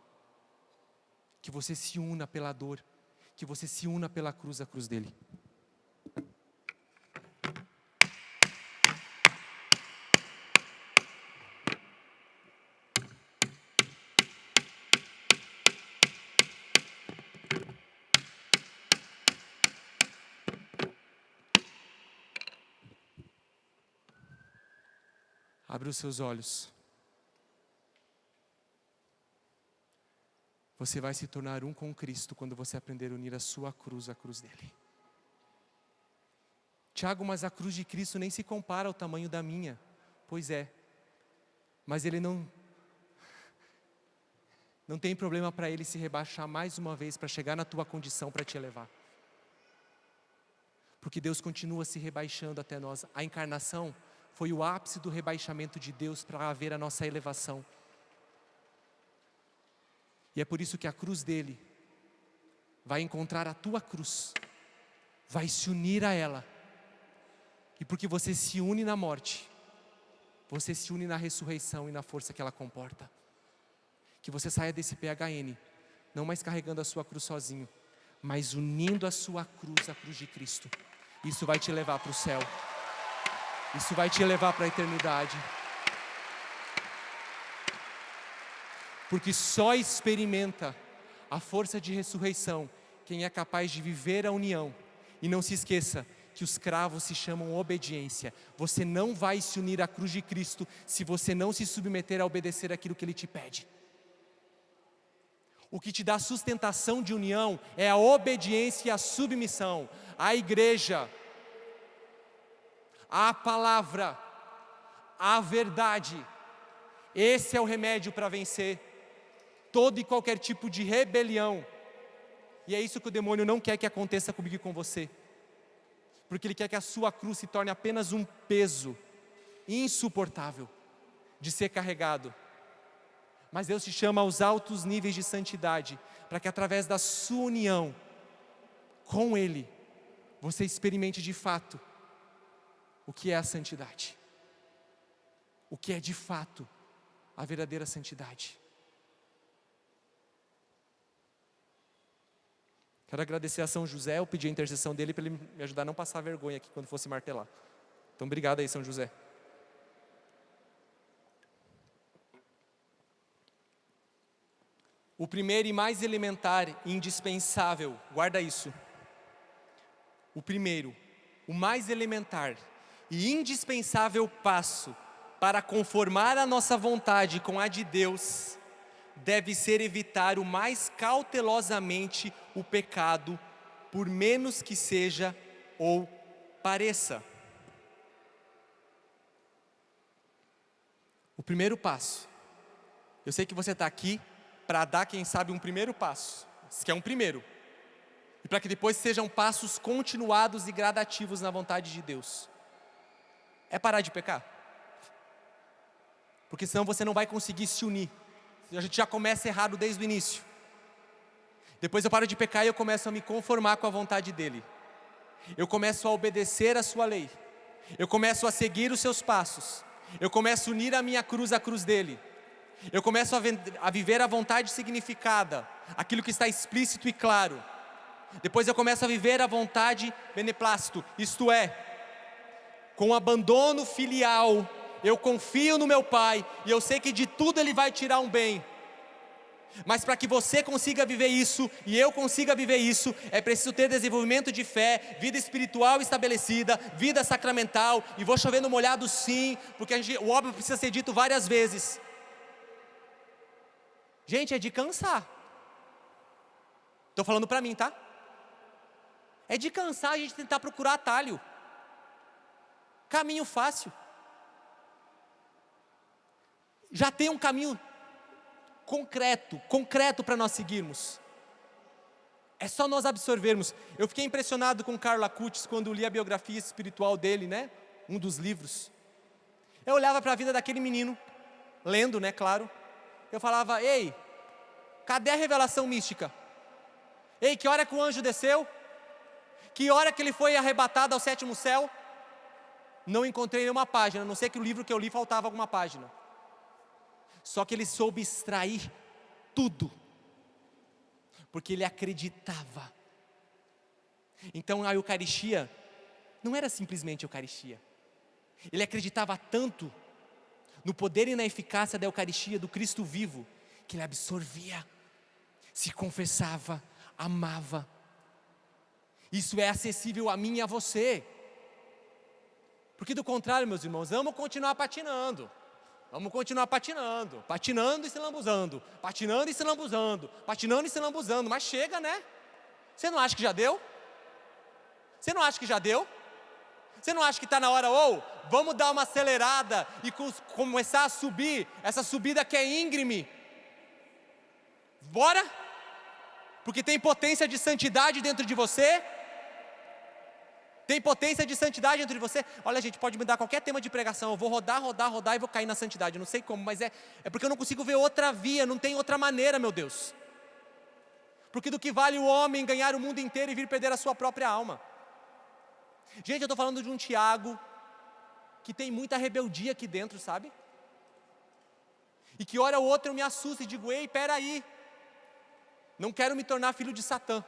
Speaker 2: Que você se una pela dor, que você se una pela cruz, a cruz dele. Abre os seus olhos. Você vai se tornar um com Cristo quando você aprender a unir a sua cruz à cruz dele. Tiago, mas a cruz de Cristo nem se compara ao tamanho da minha. Pois é, mas ele não tem problema para ele se rebaixar mais uma vez para chegar na tua condição para te elevar. Porque Deus continua se rebaixando até nós. A encarnação foi o ápice do rebaixamento de Deus para haver a nossa elevação. E é por isso que a cruz dele vai encontrar a tua cruz, vai se unir a ela. E porque você se une na morte, você se une na ressurreição e na força que ela comporta. Que você saia desse PHN, não mais carregando a sua cruz sozinho, mas unindo a sua cruz à cruz de Cristo. Isso vai te levar para o céu. Isso vai te levar para a eternidade. Porque só experimenta a força de ressurreição quem é capaz de viver a união. E não se esqueça que os cravos se chamam obediência. Você não vai se unir à cruz de Cristo se você não se submeter a obedecer aquilo que Ele te pede. O que te dá sustentação de união é a obediência e a submissão à igreja, à palavra, à verdade. Esse é o remédio para vencer todo e qualquer tipo de rebelião. E é isso que o demônio não quer que aconteça comigo e com você. Porque ele quer que a sua cruz se torne apenas um peso insuportável de ser carregado. Mas Deus te chama aos altos níveis de santidade, para que através da sua união com Ele, você experimente de fato o que é a santidade. O que é de fato a verdadeira santidade. Quero agradecer a São José, eu pedi a intercessão dele para ele me ajudar a não passar vergonha aqui quando fosse martelar. Então obrigado aí, São José. O primeiro e mais elementar e indispensável, guarda isso. O primeiro, o mais elementar e indispensável passo para conformar a nossa vontade com a de Deus deve ser evitar o mais cautelosamente o pecado, por menos que seja ou pareça. O primeiro passo. Eu sei que você está aqui para dar, quem sabe, um primeiro passo. Isso que é um primeiro. E para que depois sejam passos continuados e gradativos na vontade de Deus. É parar de pecar. Porque senão você não vai conseguir se unir. A gente já começa errado desde o início. Depois eu paro de pecar e eu começo a me conformar com a vontade dEle. Eu começo a obedecer a sua lei. Eu começo a seguir os seus passos. Eu começo a unir a minha cruz à cruz dEle. Eu começo a viver a vontade significada, aquilo que está explícito e claro. Depois eu começo a viver a vontade beneplácito, isto é, com abandono filial. Eu confio no meu Pai e eu sei que de tudo Ele vai tirar um bem. Mas para que você consiga viver isso e eu consiga viver isso, é preciso ter desenvolvimento de fé, vida espiritual estabelecida, vida sacramental. E vou chover no molhado sim, porque o óbvio precisa ser dito várias vezes. Gente, é de cansar. Estou falando para mim, tá? É de cansar a gente tentar procurar atalho. Caminho fácil. Já tem um caminho concreto para nós seguirmos. É só nós absorvermos. Eu fiquei impressionado com Carlo Acutis quando li a biografia espiritual dele, né? Um dos livros. Eu olhava para a vida daquele menino, lendo, né, claro. Eu falava, ei, cadê a revelação mística? Ei, que hora que o anjo desceu? Que hora que ele foi arrebatado ao 7º céu? Não encontrei nenhuma página, a não ser que o livro que eu li faltava alguma página. Só que ele soube extrair tudo, porque ele acreditava. Então a Eucaristia não era simplesmente Eucaristia. Ele acreditava tanto no poder e na eficácia da Eucaristia, do Cristo vivo, que ele absorvia, se confessava, amava. Isso é acessível a mim e a você. Porque do contrário, meus irmãos, vamos continuar patinando. Vamos continuar patinando, patinando e se lambuzando, patinando e se lambuzando, patinando e se lambuzando. Mas chega, né? Você não acha que já deu? Você não acha que já deu? Você não acha que está na hora, vamos dar uma acelerada e começar a subir, essa subida que é íngreme? Bora? Porque tem potência de santidade dentro de você. Tem potência de santidade dentro de você. Olha, gente, pode me dar qualquer tema de pregação, eu vou rodar e vou cair na santidade. Eu não sei como, mas é porque eu não consigo ver outra via, não tem outra maneira, meu Deus. Porque do que vale o homem ganhar o mundo inteiro e vir perder a sua própria alma? Gente, eu estou falando de um Tiago que tem muita rebeldia aqui dentro, sabe? E que hora ou outra eu me assusto e digo, ei, peraí, não quero me tornar filho de Satã.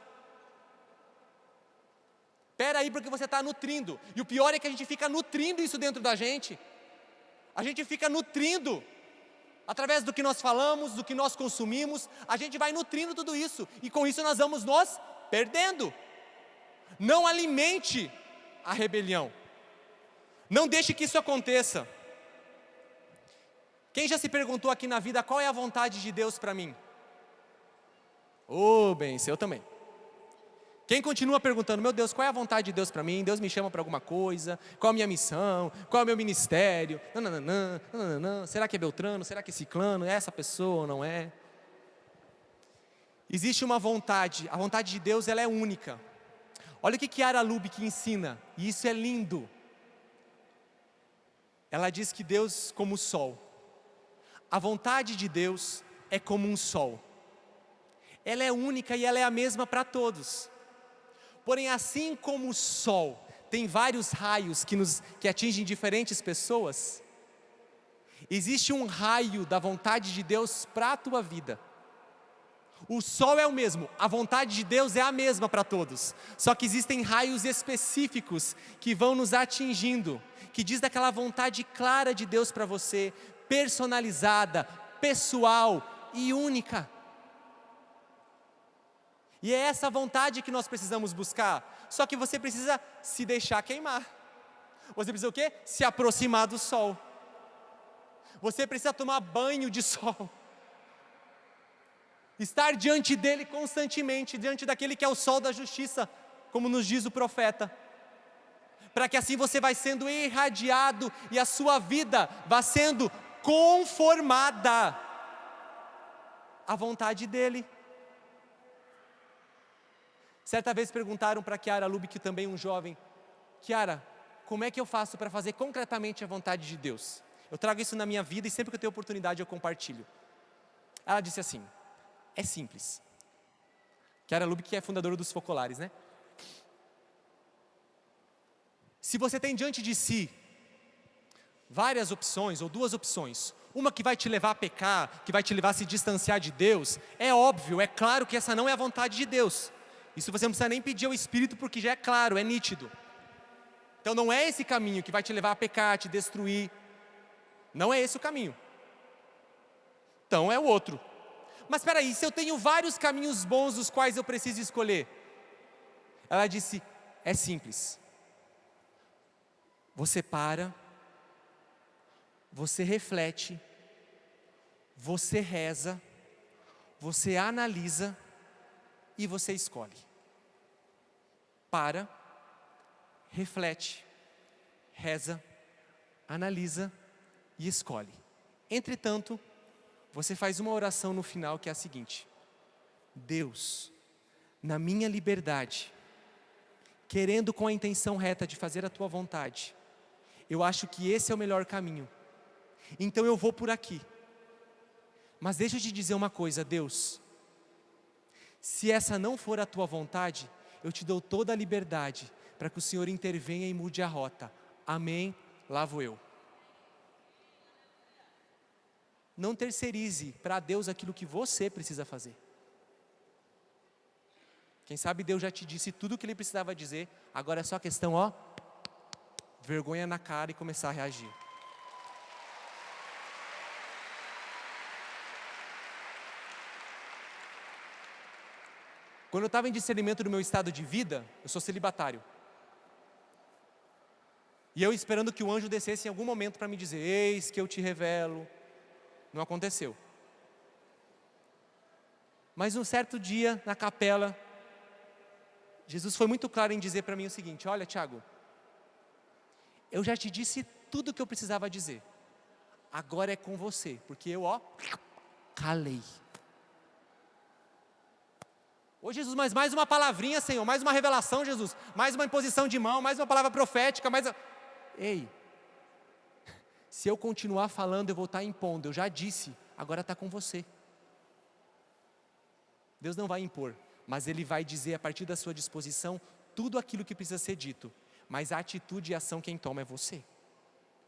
Speaker 2: Peraí, porque você está nutrindo. E o pior é que a gente fica nutrindo isso dentro da gente. A gente fica nutrindo. Através do que nós falamos, do que nós consumimos, a gente vai nutrindo tudo isso. E com isso nós vamos nos perdendo. Não alimente a rebelião. Não deixe que isso aconteça. Quem já se perguntou aqui na vida qual é a vontade de Deus para mim? Bem, eu também. Quem continua perguntando, meu Deus, qual é a vontade de Deus para mim? Deus me chama para alguma coisa? Qual a minha missão? Qual é o meu ministério? Será que é Beltrano? Será que é Ciclano? É essa pessoa ou não é? Existe uma vontade, a vontade de Deus ela é única. Olha o que Chiara Lubich ensina, e isso é lindo. Ela diz que Deus como o sol. A vontade de Deus é como um sol. Ela é única e ela é a mesma para todos. Porém, assim como o sol tem vários raios que atingem diferentes pessoas, existe um raio da vontade de Deus para a tua vida. O sol é o mesmo, a vontade de Deus é a mesma para todos. Só que existem raios específicos que vão nos atingindo, que diz daquela vontade clara de Deus para você, personalizada, pessoal e única. E é essa vontade que nós precisamos buscar. Só que você precisa se deixar queimar. Você precisa o quê? Se aproximar do sol. Você precisa tomar banho de sol. Estar diante dele constantemente, diante daquele que é o sol da justiça, como nos diz o profeta. Para que assim você vai sendo irradiado e a sua vida vá sendo conformada à vontade dele. Certa vez perguntaram para Chiara Lubich, também um jovem, Chiara, como é que eu faço para fazer concretamente a vontade de Deus? Eu trago isso na minha vida e sempre que eu tenho oportunidade eu compartilho. Ela disse assim, é simples. Chiara Lubich é fundadora dos Focolares, né? Se você tem diante de si várias opções ou duas opções, uma que vai te levar a pecar, que vai te levar a se distanciar de Deus, é óbvio, é claro que essa não é a vontade de Deus. Isso você não precisa nem pedir ao Espírito porque já é claro, é nítido. Então não é esse caminho que vai te levar a pecar, te destruir. Não é esse o caminho. Então é o outro. Mas espera aí, se eu tenho vários caminhos bons dos quais eu preciso escolher? Ela disse, é simples. Você para, você reflete, você reza, você analisa e você escolhe. Para, reflete, reza, analisa e escolhe. Entretanto, você faz uma oração no final que é a seguinte: Deus, na minha liberdade, querendo com a intenção reta de fazer a tua vontade, eu acho que esse é o melhor caminho, então eu vou por aqui. Mas deixa eu te dizer uma coisa, Deus, se essa não for a tua vontade, eu te dou toda a liberdade para que o Senhor intervenha e mude a rota. Amém, lá vou eu. Não terceirize para Deus aquilo que você precisa fazer. Quem sabe Deus já te disse tudo o que Ele precisava dizer, agora é só questão, vergonha na cara e começar a reagir. Quando eu estava em discernimento do meu estado de vida, eu sou celibatário. E eu esperando que o anjo descesse em algum momento para me dizer, eis que eu te revelo. Não aconteceu. Mas um certo dia, na capela, Jesus foi muito claro em dizer para mim o seguinte: olha, Tiago, eu já te disse tudo o que eu precisava dizer. Agora é com você, porque eu, calei. Ô Jesus, mas mais uma palavrinha, Senhor, mais uma revelação, Jesus, mais uma imposição de mão, mais uma palavra profética, Ei, se eu continuar falando, eu vou estar impondo, eu já disse, agora está com você. Deus não vai impor, mas Ele vai dizer a partir da sua disposição tudo aquilo que precisa ser dito, mas a atitude e a ação quem toma é você.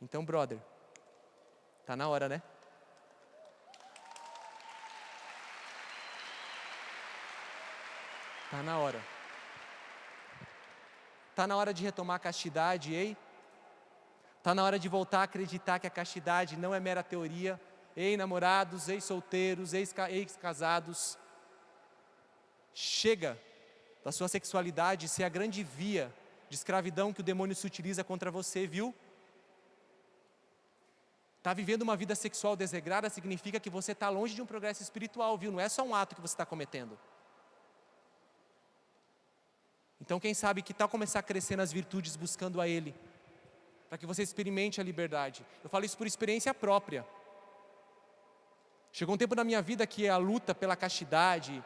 Speaker 2: Então, brother, está na hora, né? Está na hora. Está na hora de retomar a castidade, ei? Está na hora de voltar a acreditar que a castidade não é mera teoria. Ei, namorados, ei, solteiros, ex-casados. Chega da sua sexualidade ser a grande via de escravidão que o demônio se utiliza contra você, viu? Está vivendo uma vida sexual desregrada significa que você está longe de um progresso espiritual, viu? Não é só um ato que você está cometendo. Então quem sabe que tal começar a crescer nas virtudes buscando a Ele, para que você experimente a liberdade. Eu falo isso por experiência própria. Chegou um tempo na minha vida que a luta pela castidade,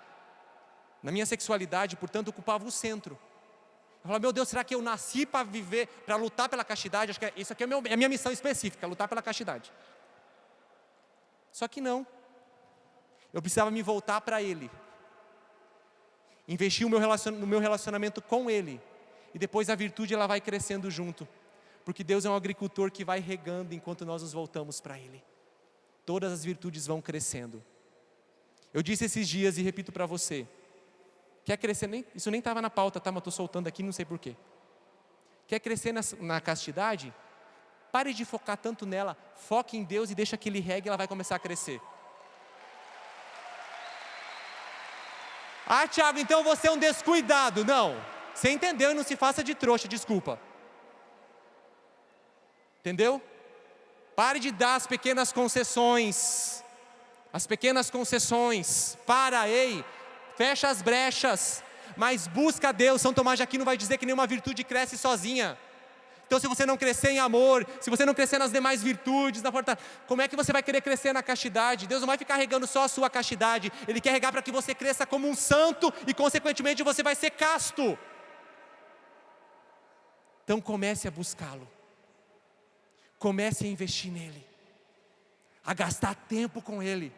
Speaker 2: na minha sexualidade, portanto, ocupava o centro. Eu falava, meu Deus, será que eu nasci para viver, para lutar pela castidade? Acho que isso aqui é a minha missão específica, lutar pela castidade. Só que não. Eu precisava me voltar para Ele. Investir no meu relacionamento com Ele. E depois a virtude ela vai crescendo junto. Porque Deus é um agricultor que vai regando enquanto nós nos voltamos para Ele. Todas as virtudes vão crescendo. Eu disse esses dias e repito para você. Quer crescer, isso nem estava na pauta, tá? Mas estou soltando aqui, não sei porquê. Quer crescer na castidade? Pare de focar tanto nela, foque em Deus e deixa que Ele regue e ela vai começar a crescer. Ah, Tiago, então você é um descuidado. Não, você entendeu e não se faça de trouxa, desculpa. Entendeu? Pare de dar as pequenas concessões. As pequenas concessões. Fecha as brechas. Mas busca a Deus. São Tomás de Aquino vai dizer que nenhuma virtude cresce sozinha. Então se você não crescer em amor, se você não crescer nas demais virtudes, como é que você vai querer crescer na castidade? Deus não vai ficar regando só a sua castidade. Ele quer regar para que você cresça como um santo e consequentemente você vai ser casto. Então comece a buscá-lo. Comece a investir nele. A gastar tempo com ele.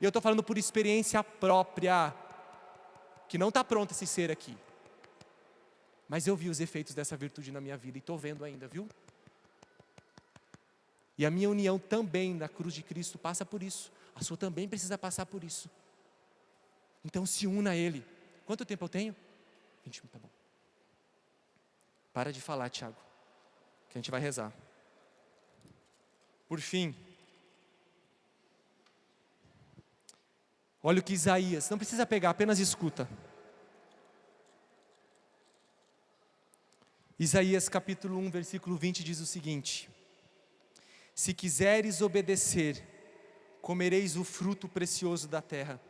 Speaker 2: E eu estou falando por experiência própria. Que não está pronto esse ser aqui. Mas eu vi os efeitos dessa virtude na minha vida e estou vendo ainda, viu? E a minha união também na cruz de Cristo passa por isso. A sua também precisa passar por isso. Então se una a Ele. Quanto tempo eu tenho? 20 minutos, tá bom. Para de falar, Tiago, que a gente vai rezar. Por fim, olha o que Isaías, não precisa pegar, apenas escuta. Isaías capítulo 1, versículo 20 diz o seguinte: se quiseres obedecer, comereis o fruto precioso da terra.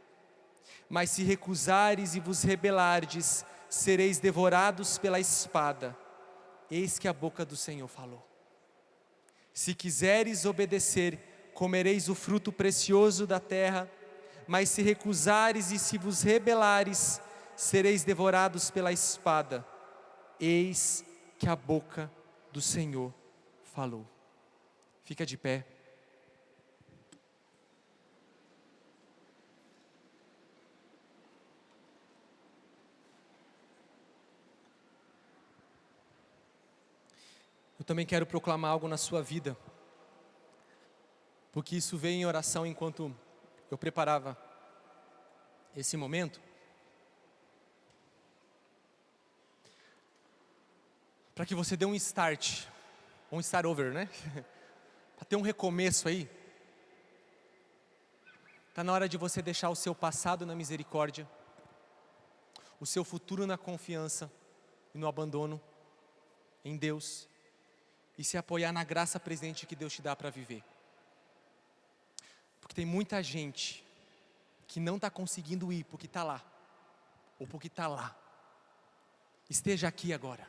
Speaker 2: Mas se recusares e vos rebelardes, sereis devorados pela espada. Eis que a boca do Senhor falou. Se quiseres obedecer, comereis o fruto precioso da terra, mas se recusares e se vos rebelares, sereis devorados pela espada. Eis que a boca do Senhor falou. Fica de pé. Eu também quero proclamar algo na sua vida, porque isso veio em oração enquanto eu preparava esse momento, para que você dê um start, um start over, né? Para ter um recomeço aí. Está na hora de você deixar o seu passado na misericórdia, o seu futuro na confiança e no abandono em Deus, e se apoiar na graça presente que Deus te dá para viver. Porque tem muita gente que não está conseguindo ir porque está lá, ou porque está lá. Esteja aqui agora.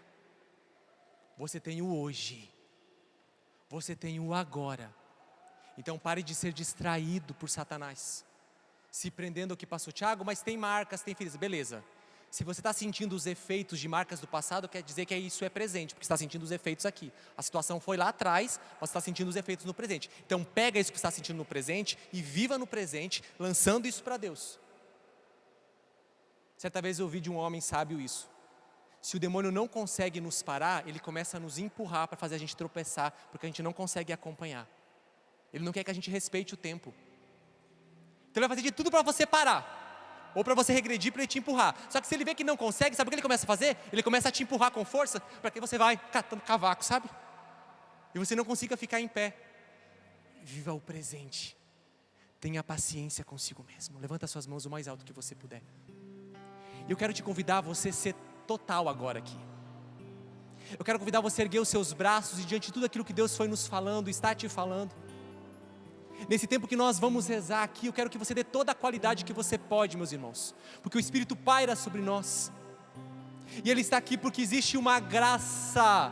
Speaker 2: Você tem o hoje, você tem o agora. Então pare de ser distraído por Satanás, se prendendo ao que passou. Tiago, mas tem marcas, tem feridas, beleza. Se você está sentindo os efeitos de marcas do passado, quer dizer que isso é presente, porque você está sentindo os efeitos aqui. A situação foi lá atrás, mas você está sentindo os efeitos no presente. Então pega isso que você está sentindo no presente e viva no presente, lançando isso para Deus. Certa vez eu ouvi de um homem sábio isso: se o demônio não consegue nos parar, ele começa a nos empurrar para fazer a gente tropeçar, porque a gente não consegue acompanhar. Ele não quer que a gente respeite o tempo. Então ele vai fazer de tudo para você parar, ou para você regredir, para ele te empurrar. Só que se ele vê que não consegue, sabe o que ele começa a fazer? Ele começa a te empurrar com força, para que você vai catando cavaco, sabe? E você não consiga ficar em pé. Viva o presente. Tenha paciência consigo mesmo. Levanta suas mãos o mais alto que você puder. E eu quero te convidar a você ser total agora aqui. Eu quero convidar você a erguer os seus braços e diante de tudo aquilo que Deus foi nos falando, está te falando. Nesse tempo que nós vamos rezar aqui, eu quero que você dê toda a qualidade que você pode, meus irmãos, porque o Espírito paira sobre nós, e Ele está aqui porque existe uma graça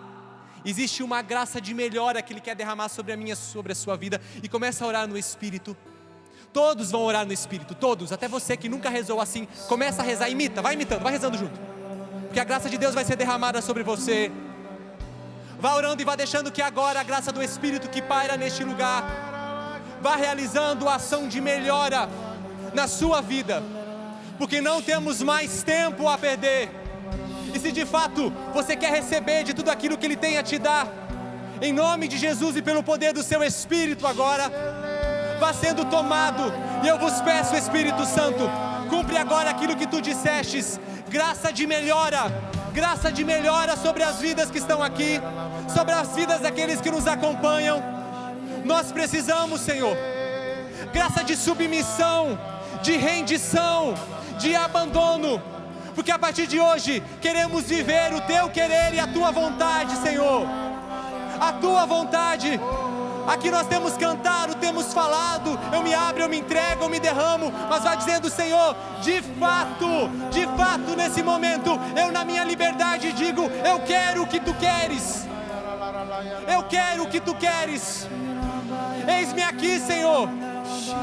Speaker 2: de melhora que Ele quer derramar sobre a minha, sobre a sua vida. E começa a orar no Espírito. Todos vão orar no Espírito, todos, até você que nunca rezou assim, começa a rezar, imita, vai imitando, vai rezando junto, porque a graça de Deus vai ser derramada sobre você. Vá orando e vá deixando que agora a graça do Espírito que paira neste lugar vá realizando a ação de melhora na sua vida, porque não temos mais tempo a perder. E se de fato você quer receber de tudo aquilo que Ele tem a te dar, em nome de Jesus e pelo poder do seu Espírito agora, vá sendo tomado. E eu vos peço, Espírito Santo, cumpre agora aquilo que tu dissestes, graça de melhora sobre as vidas que estão aqui, sobre as vidas daqueles que nos acompanham. Nós precisamos, Senhor, graça de submissão, de rendição, de abandono, porque a partir de hoje queremos viver o Teu querer e a Tua vontade, Senhor, a Tua vontade. Aqui nós temos cantado, temos falado, eu me abro, eu me entrego, eu me derramo, mas vai dizendo, Senhor, de fato nesse momento, eu na minha liberdade digo, eu quero o que Tu queres, eu quero o que Tu queres. Eis-me aqui, Senhor,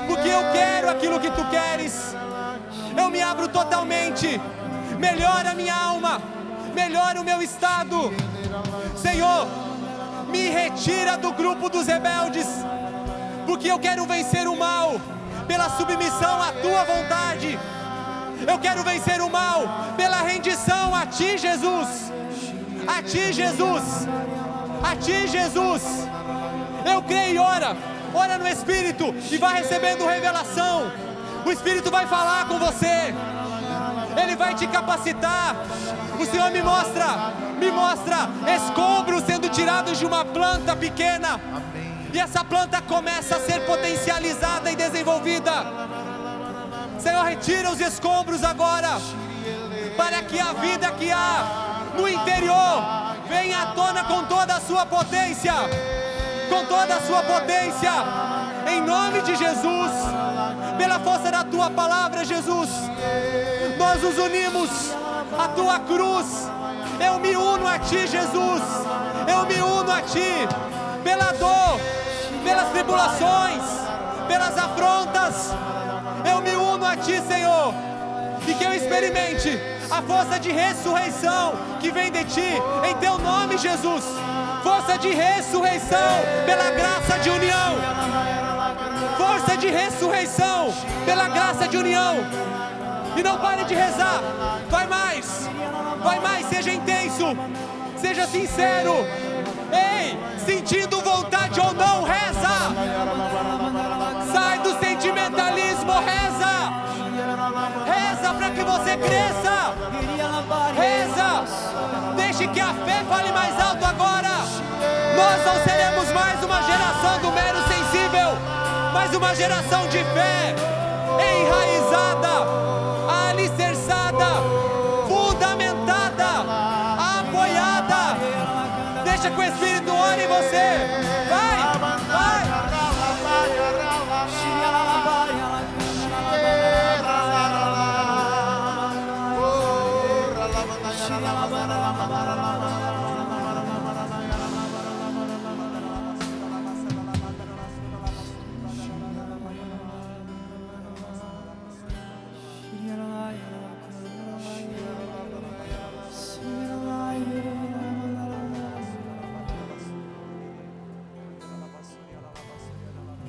Speaker 2: porque eu quero aquilo que Tu queres. Eu me abro totalmente. Melhora a minha alma, melhora o meu estado. Senhor, me retira do grupo dos rebeldes, porque eu quero vencer o mal pela submissão à Tua vontade. Eu quero vencer o mal pela rendição a Ti, Jesus. A Ti, Jesus. A Ti, Jesus. Eu creio e ora no Espírito e vai recebendo revelação. O Espírito vai falar com você, Ele vai te capacitar. O Senhor me mostra escombros sendo tirados de uma planta pequena, e essa planta começa a ser potencializada e desenvolvida. Senhor, retira os escombros agora, para que a vida que há no interior venha à tona com toda a sua potência. Com toda a sua potência, em nome de Jesus, pela força da Tua palavra, Jesus, nós nos unimos à Tua cruz. Eu me uno a Ti, Jesus, eu me uno a Ti, pela dor, pelas tribulações, pelas afrontas. Eu me uno a Ti, Senhor, e que eu experimente a força de ressurreição que vem de Ti, em Teu nome, Jesus. Força de ressurreição pela graça de união. Força de ressurreição pela graça de união. E não pare de rezar. Vai mais, seja intenso, seja sincero. Ei, sentindo vontade ou não, reza. Sai do sentimentalismo, reza. Reza para que você cresça. Reza. Deixe que a fé fale mais alto agora. Nós não seremos mais uma geração do mero sensível, mas uma geração de fé, enraizada, alicerçada, fundamentada, apoiada. Deixa que o Espírito ore em você. Vai, vai.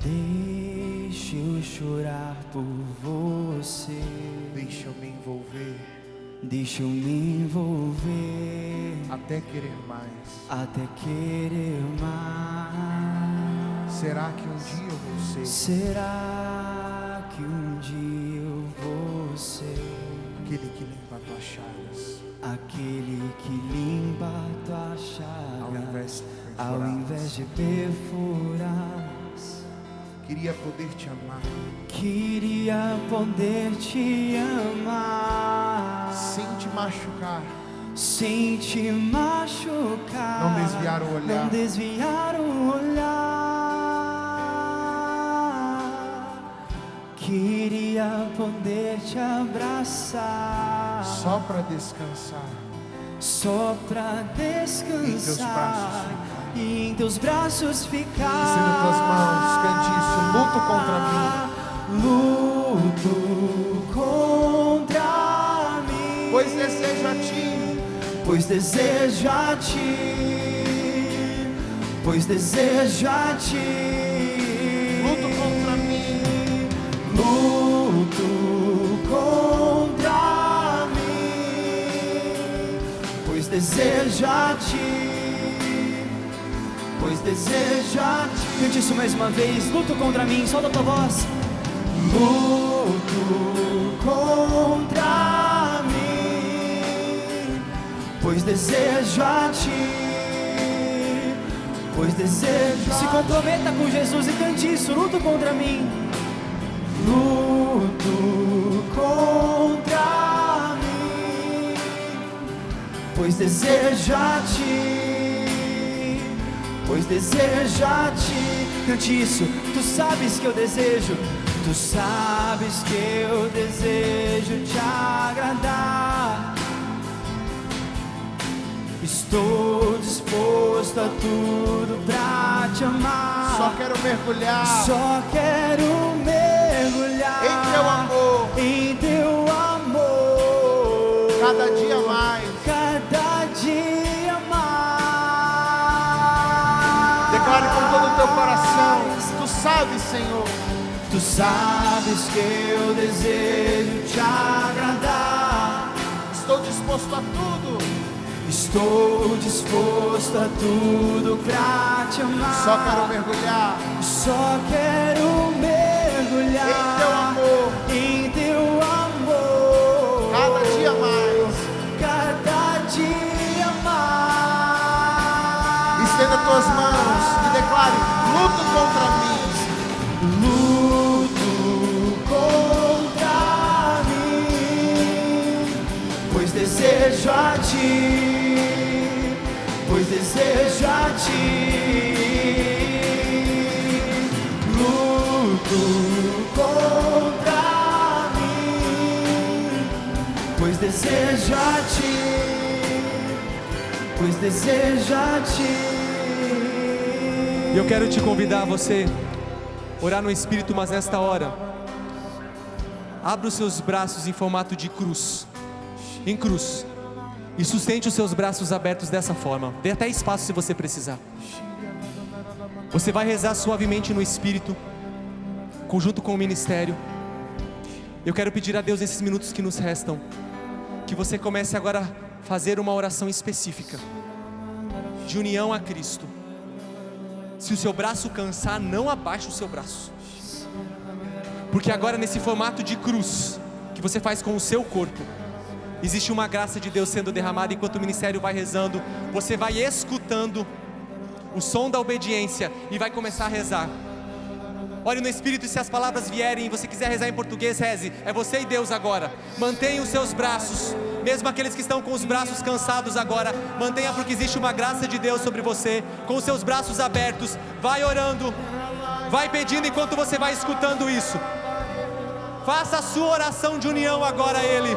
Speaker 3: Deixa eu chorar por você.
Speaker 4: Deixa eu me envolver,
Speaker 3: Deixa eu me envolver
Speaker 4: até querer mais.
Speaker 3: até querer mais.
Speaker 4: Será que um dia eu vou ser
Speaker 3: Será que um dia eu vou ser
Speaker 4: aquele que limpa tuas chagas,
Speaker 3: aquele que limpa tua
Speaker 4: ao
Speaker 3: chaga
Speaker 4: invés de
Speaker 3: ao
Speaker 4: perfurá-las?
Speaker 3: invés de perfurar?
Speaker 4: Queria poder te amar,
Speaker 3: Queria poder te amar
Speaker 4: sem te machucar,
Speaker 3: sem te machucar,
Speaker 4: não desviar o olhar.
Speaker 3: não desviar o olhar. Queria poder te abraçar,
Speaker 4: Só para descansar
Speaker 3: só pra descansar
Speaker 4: em
Speaker 3: e em teus braços ficar.
Speaker 4: Estenda tuas mãos, cante isso. Luto contra
Speaker 3: Luto contra mim,
Speaker 4: pois desejo a ti.
Speaker 3: pois desejo a ti, pois desejo a ti.
Speaker 4: Luto contra mim,
Speaker 3: luto contra mim, pois desejo a ti, pois desejo a ti. Cante isso mais uma vez. Luto contra mim, solta a tua voz. Luto contra mim, pois desejo a ti, pois desejo. Se comprometa com Jesus e cante isso. Luto contra mim, luto contra mim, pois desejo a ti, pois desejo a ti. Cante isso. Tu sabes que eu desejo, tu sabes que eu desejo te agradar. Estou disposto a tudo pra te amar.
Speaker 4: só quero mergulhar
Speaker 3: Só quero mergulhar
Speaker 4: em teu amor,
Speaker 3: em teu amor,
Speaker 4: cada dia mais.
Speaker 3: cada dia mais.
Speaker 4: Declare com todo o teu coração. Tu sabes, Senhor,
Speaker 3: Tu sabes que eu desejo te agradar.
Speaker 4: estou disposto a tudo.
Speaker 3: Estou disposto a tudo pra te amar.
Speaker 4: Só quero mergulhar
Speaker 3: Só quero mergulhar
Speaker 4: em teu amor,
Speaker 3: em teu amor,
Speaker 4: cada dia mais.
Speaker 3: cada dia mais.
Speaker 4: Estenda tuas mãos e declare: luto contra mim,
Speaker 3: Luto contra mim, pois desejo a ti, pois desejo a ti. Luto contra mim, pois desejo a ti, pois desejo a ti.
Speaker 2: E eu quero te convidar a você orar no Espírito, mas nesta hora, abra os seus braços em formato de cruz, em cruz, e sustente os seus braços abertos dessa forma. Dê até espaço se você precisar. Você vai rezar suavemente no Espírito, conjunto com o ministério. Eu quero pedir a Deus nesses minutos que nos restam, que você comece agora a fazer uma oração específica, de união a Cristo. Se o seu braço cansar, não abaixe o seu braço, porque agora nesse formato de cruz, que você faz com o seu corpo, existe uma graça de Deus sendo derramada. Enquanto o ministério vai rezando, você vai escutando o som da obediência e vai começar a rezar. Ore no Espírito, e se as palavras vierem e você quiser rezar em português, reze. É você e Deus agora. Mantenha os seus braços, mesmo aqueles que estão com os braços cansados agora, mantenha, porque existe uma graça de Deus sobre você. Com os seus braços abertos, vai orando, vai pedindo enquanto você vai escutando isso. Faça a sua oração de união agora a Ele.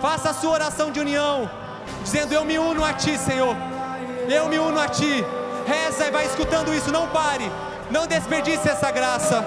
Speaker 2: Faça a sua oração de união, dizendo: eu me uno a Ti, Senhor, eu me uno a Ti. Reza e vai escutando isso, não pare, não desperdice essa graça.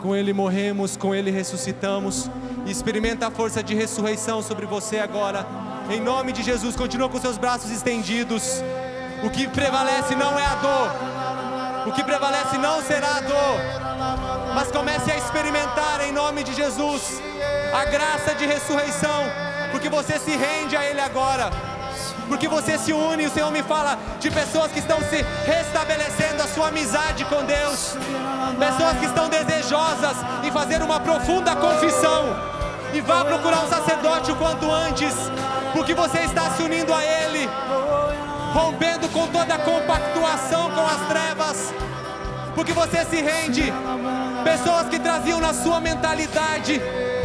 Speaker 2: Com Ele morremos, com Ele ressuscitamos. E experimenta a força de ressurreição sobre você agora. Em nome de Jesus, continua com seus braços estendidos. O que prevalece não é a dor. O que prevalece não será a dor. Mas comece a experimentar em nome de Jesus a graça de ressurreição. Porque você se rende a Ele agora. Porque você se une. O Senhor me fala de pessoas que estão se restabelecendo a sua amizade com Deus. Pessoas que estão desejosas em fazer uma profunda confissão. E vá procurar um sacerdote o quanto antes, porque você está se unindo a Ele, rompendo com toda a compactuação com as trevas, porque você se rende. Pessoas que traziam na sua mentalidade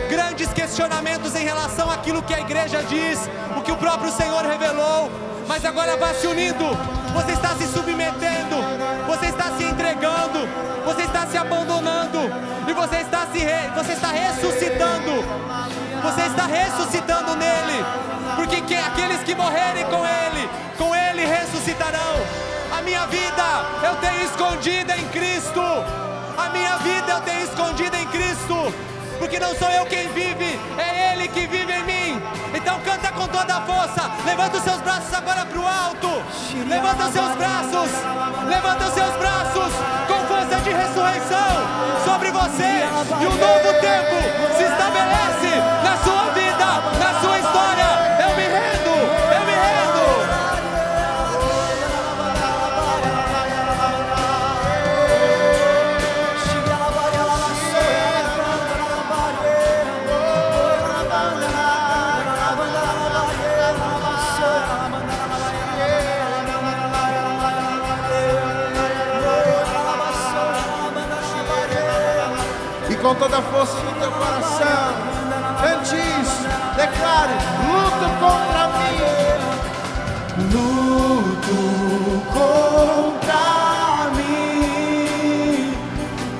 Speaker 2: grandes questionamentos em relação àquilo que a igreja diz, o que o próprio Senhor revelou, mas agora vá se unindo. Você está se submetendo, você está se entregando, você está se abandonando, e você está ressuscitando. Você está ressuscitando nele, porque aqueles que morrerem com ele ressuscitarão. A minha vida eu tenho escondida em Cristo. A minha vida eu tenho escondida em Cristo, porque não sou eu quem vive, é Ele que vive em mim. Então canta com toda a força. Levanta os seus braços agora para o alto. Levanta os seus braços. Levanta os seus braços com força de ressurreição sobre você. E um novo tempo se estabelece na sua vida, na sua história. Eu me rendo, eu me rendo.
Speaker 4: Com toda a força do teu coração, cante isso, declare: luto contra mim, luto contra mim,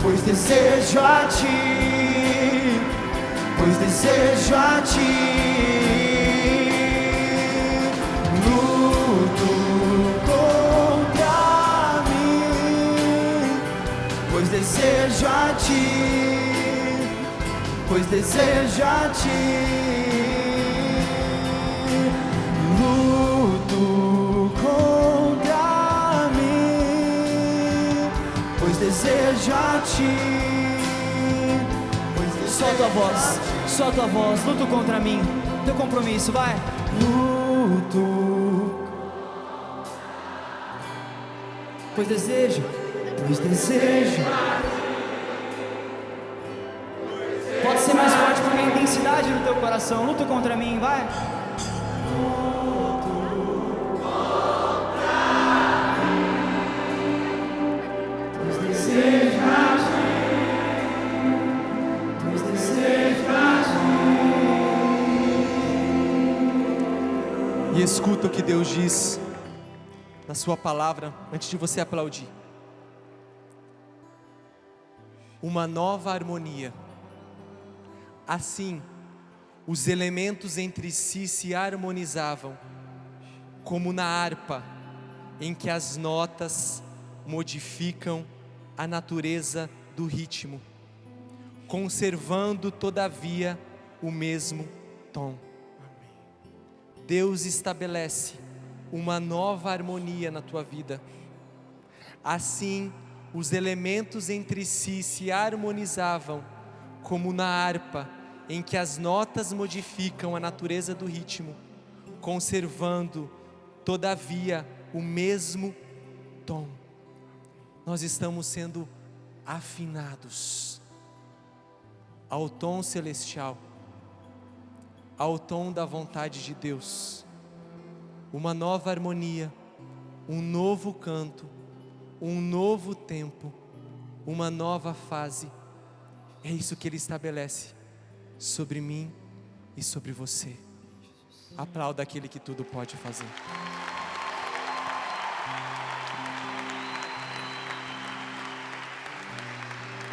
Speaker 4: pois desejo a ti, pois desejo a ti. Luto contra mim,
Speaker 3: pois desejo a ti, pois desejo a ti. Luto contra mim, pois desejo a ti. Só tua voz, luto contra mim. Teu compromisso, vai. Luto, pois desejo. Pode ser mais forte porque a intensidade no teu coração. Luto contra mim, vai. Pois desejo a ti, pois desejo a ti.
Speaker 2: E escuta o que Deus diz na sua palavra antes de você aplaudir. Uma nova harmonia. Assim, os elementos entre si se harmonizavam, como na harpa, em que as notas modificam a natureza do ritmo, conservando todavia o mesmo tom. Deus estabelece uma nova harmonia na tua vida. Assim, os elementos entre si se harmonizavam, como na harpa, em que as notas modificam a natureza do ritmo, conservando, todavia, o mesmo tom. Nós estamos sendo afinados ao tom celestial, ao tom da vontade de Deus. Uma nova harmonia, um novo canto, um novo tempo, uma nova fase. É isso que Ele estabelece sobre mim e sobre você. Aplauda aquele que tudo pode fazer.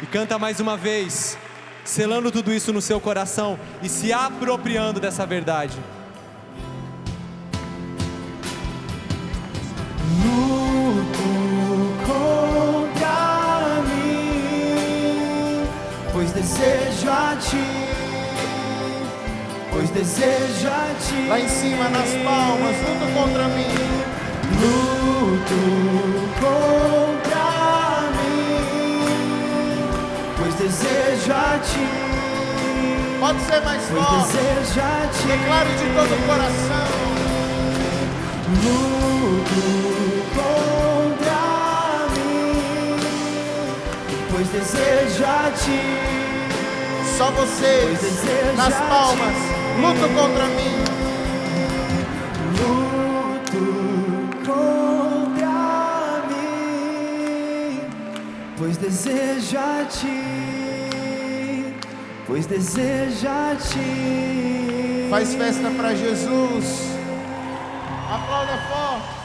Speaker 2: E canta mais uma vez, selando tudo isso no seu coração e se apropriando dessa verdade.
Speaker 3: Pois desejo a ti, pois desejo a ti.
Speaker 4: Lá em cima nas palmas, luta contra mim.
Speaker 3: Luto contra mim, pois desejo a ti.
Speaker 4: Pode ser mais
Speaker 3: Pois
Speaker 4: forte.
Speaker 3: desejo a ti.
Speaker 4: Declare de todo o coração.
Speaker 3: Luto contra mim, pois desejo a ti.
Speaker 4: Só vocês, nas palmas, luta contra mim.
Speaker 3: Luto contra mim, pois desejo a ti, pois desejo a ti.
Speaker 4: Faz festa para Jesus. Aplauda forte.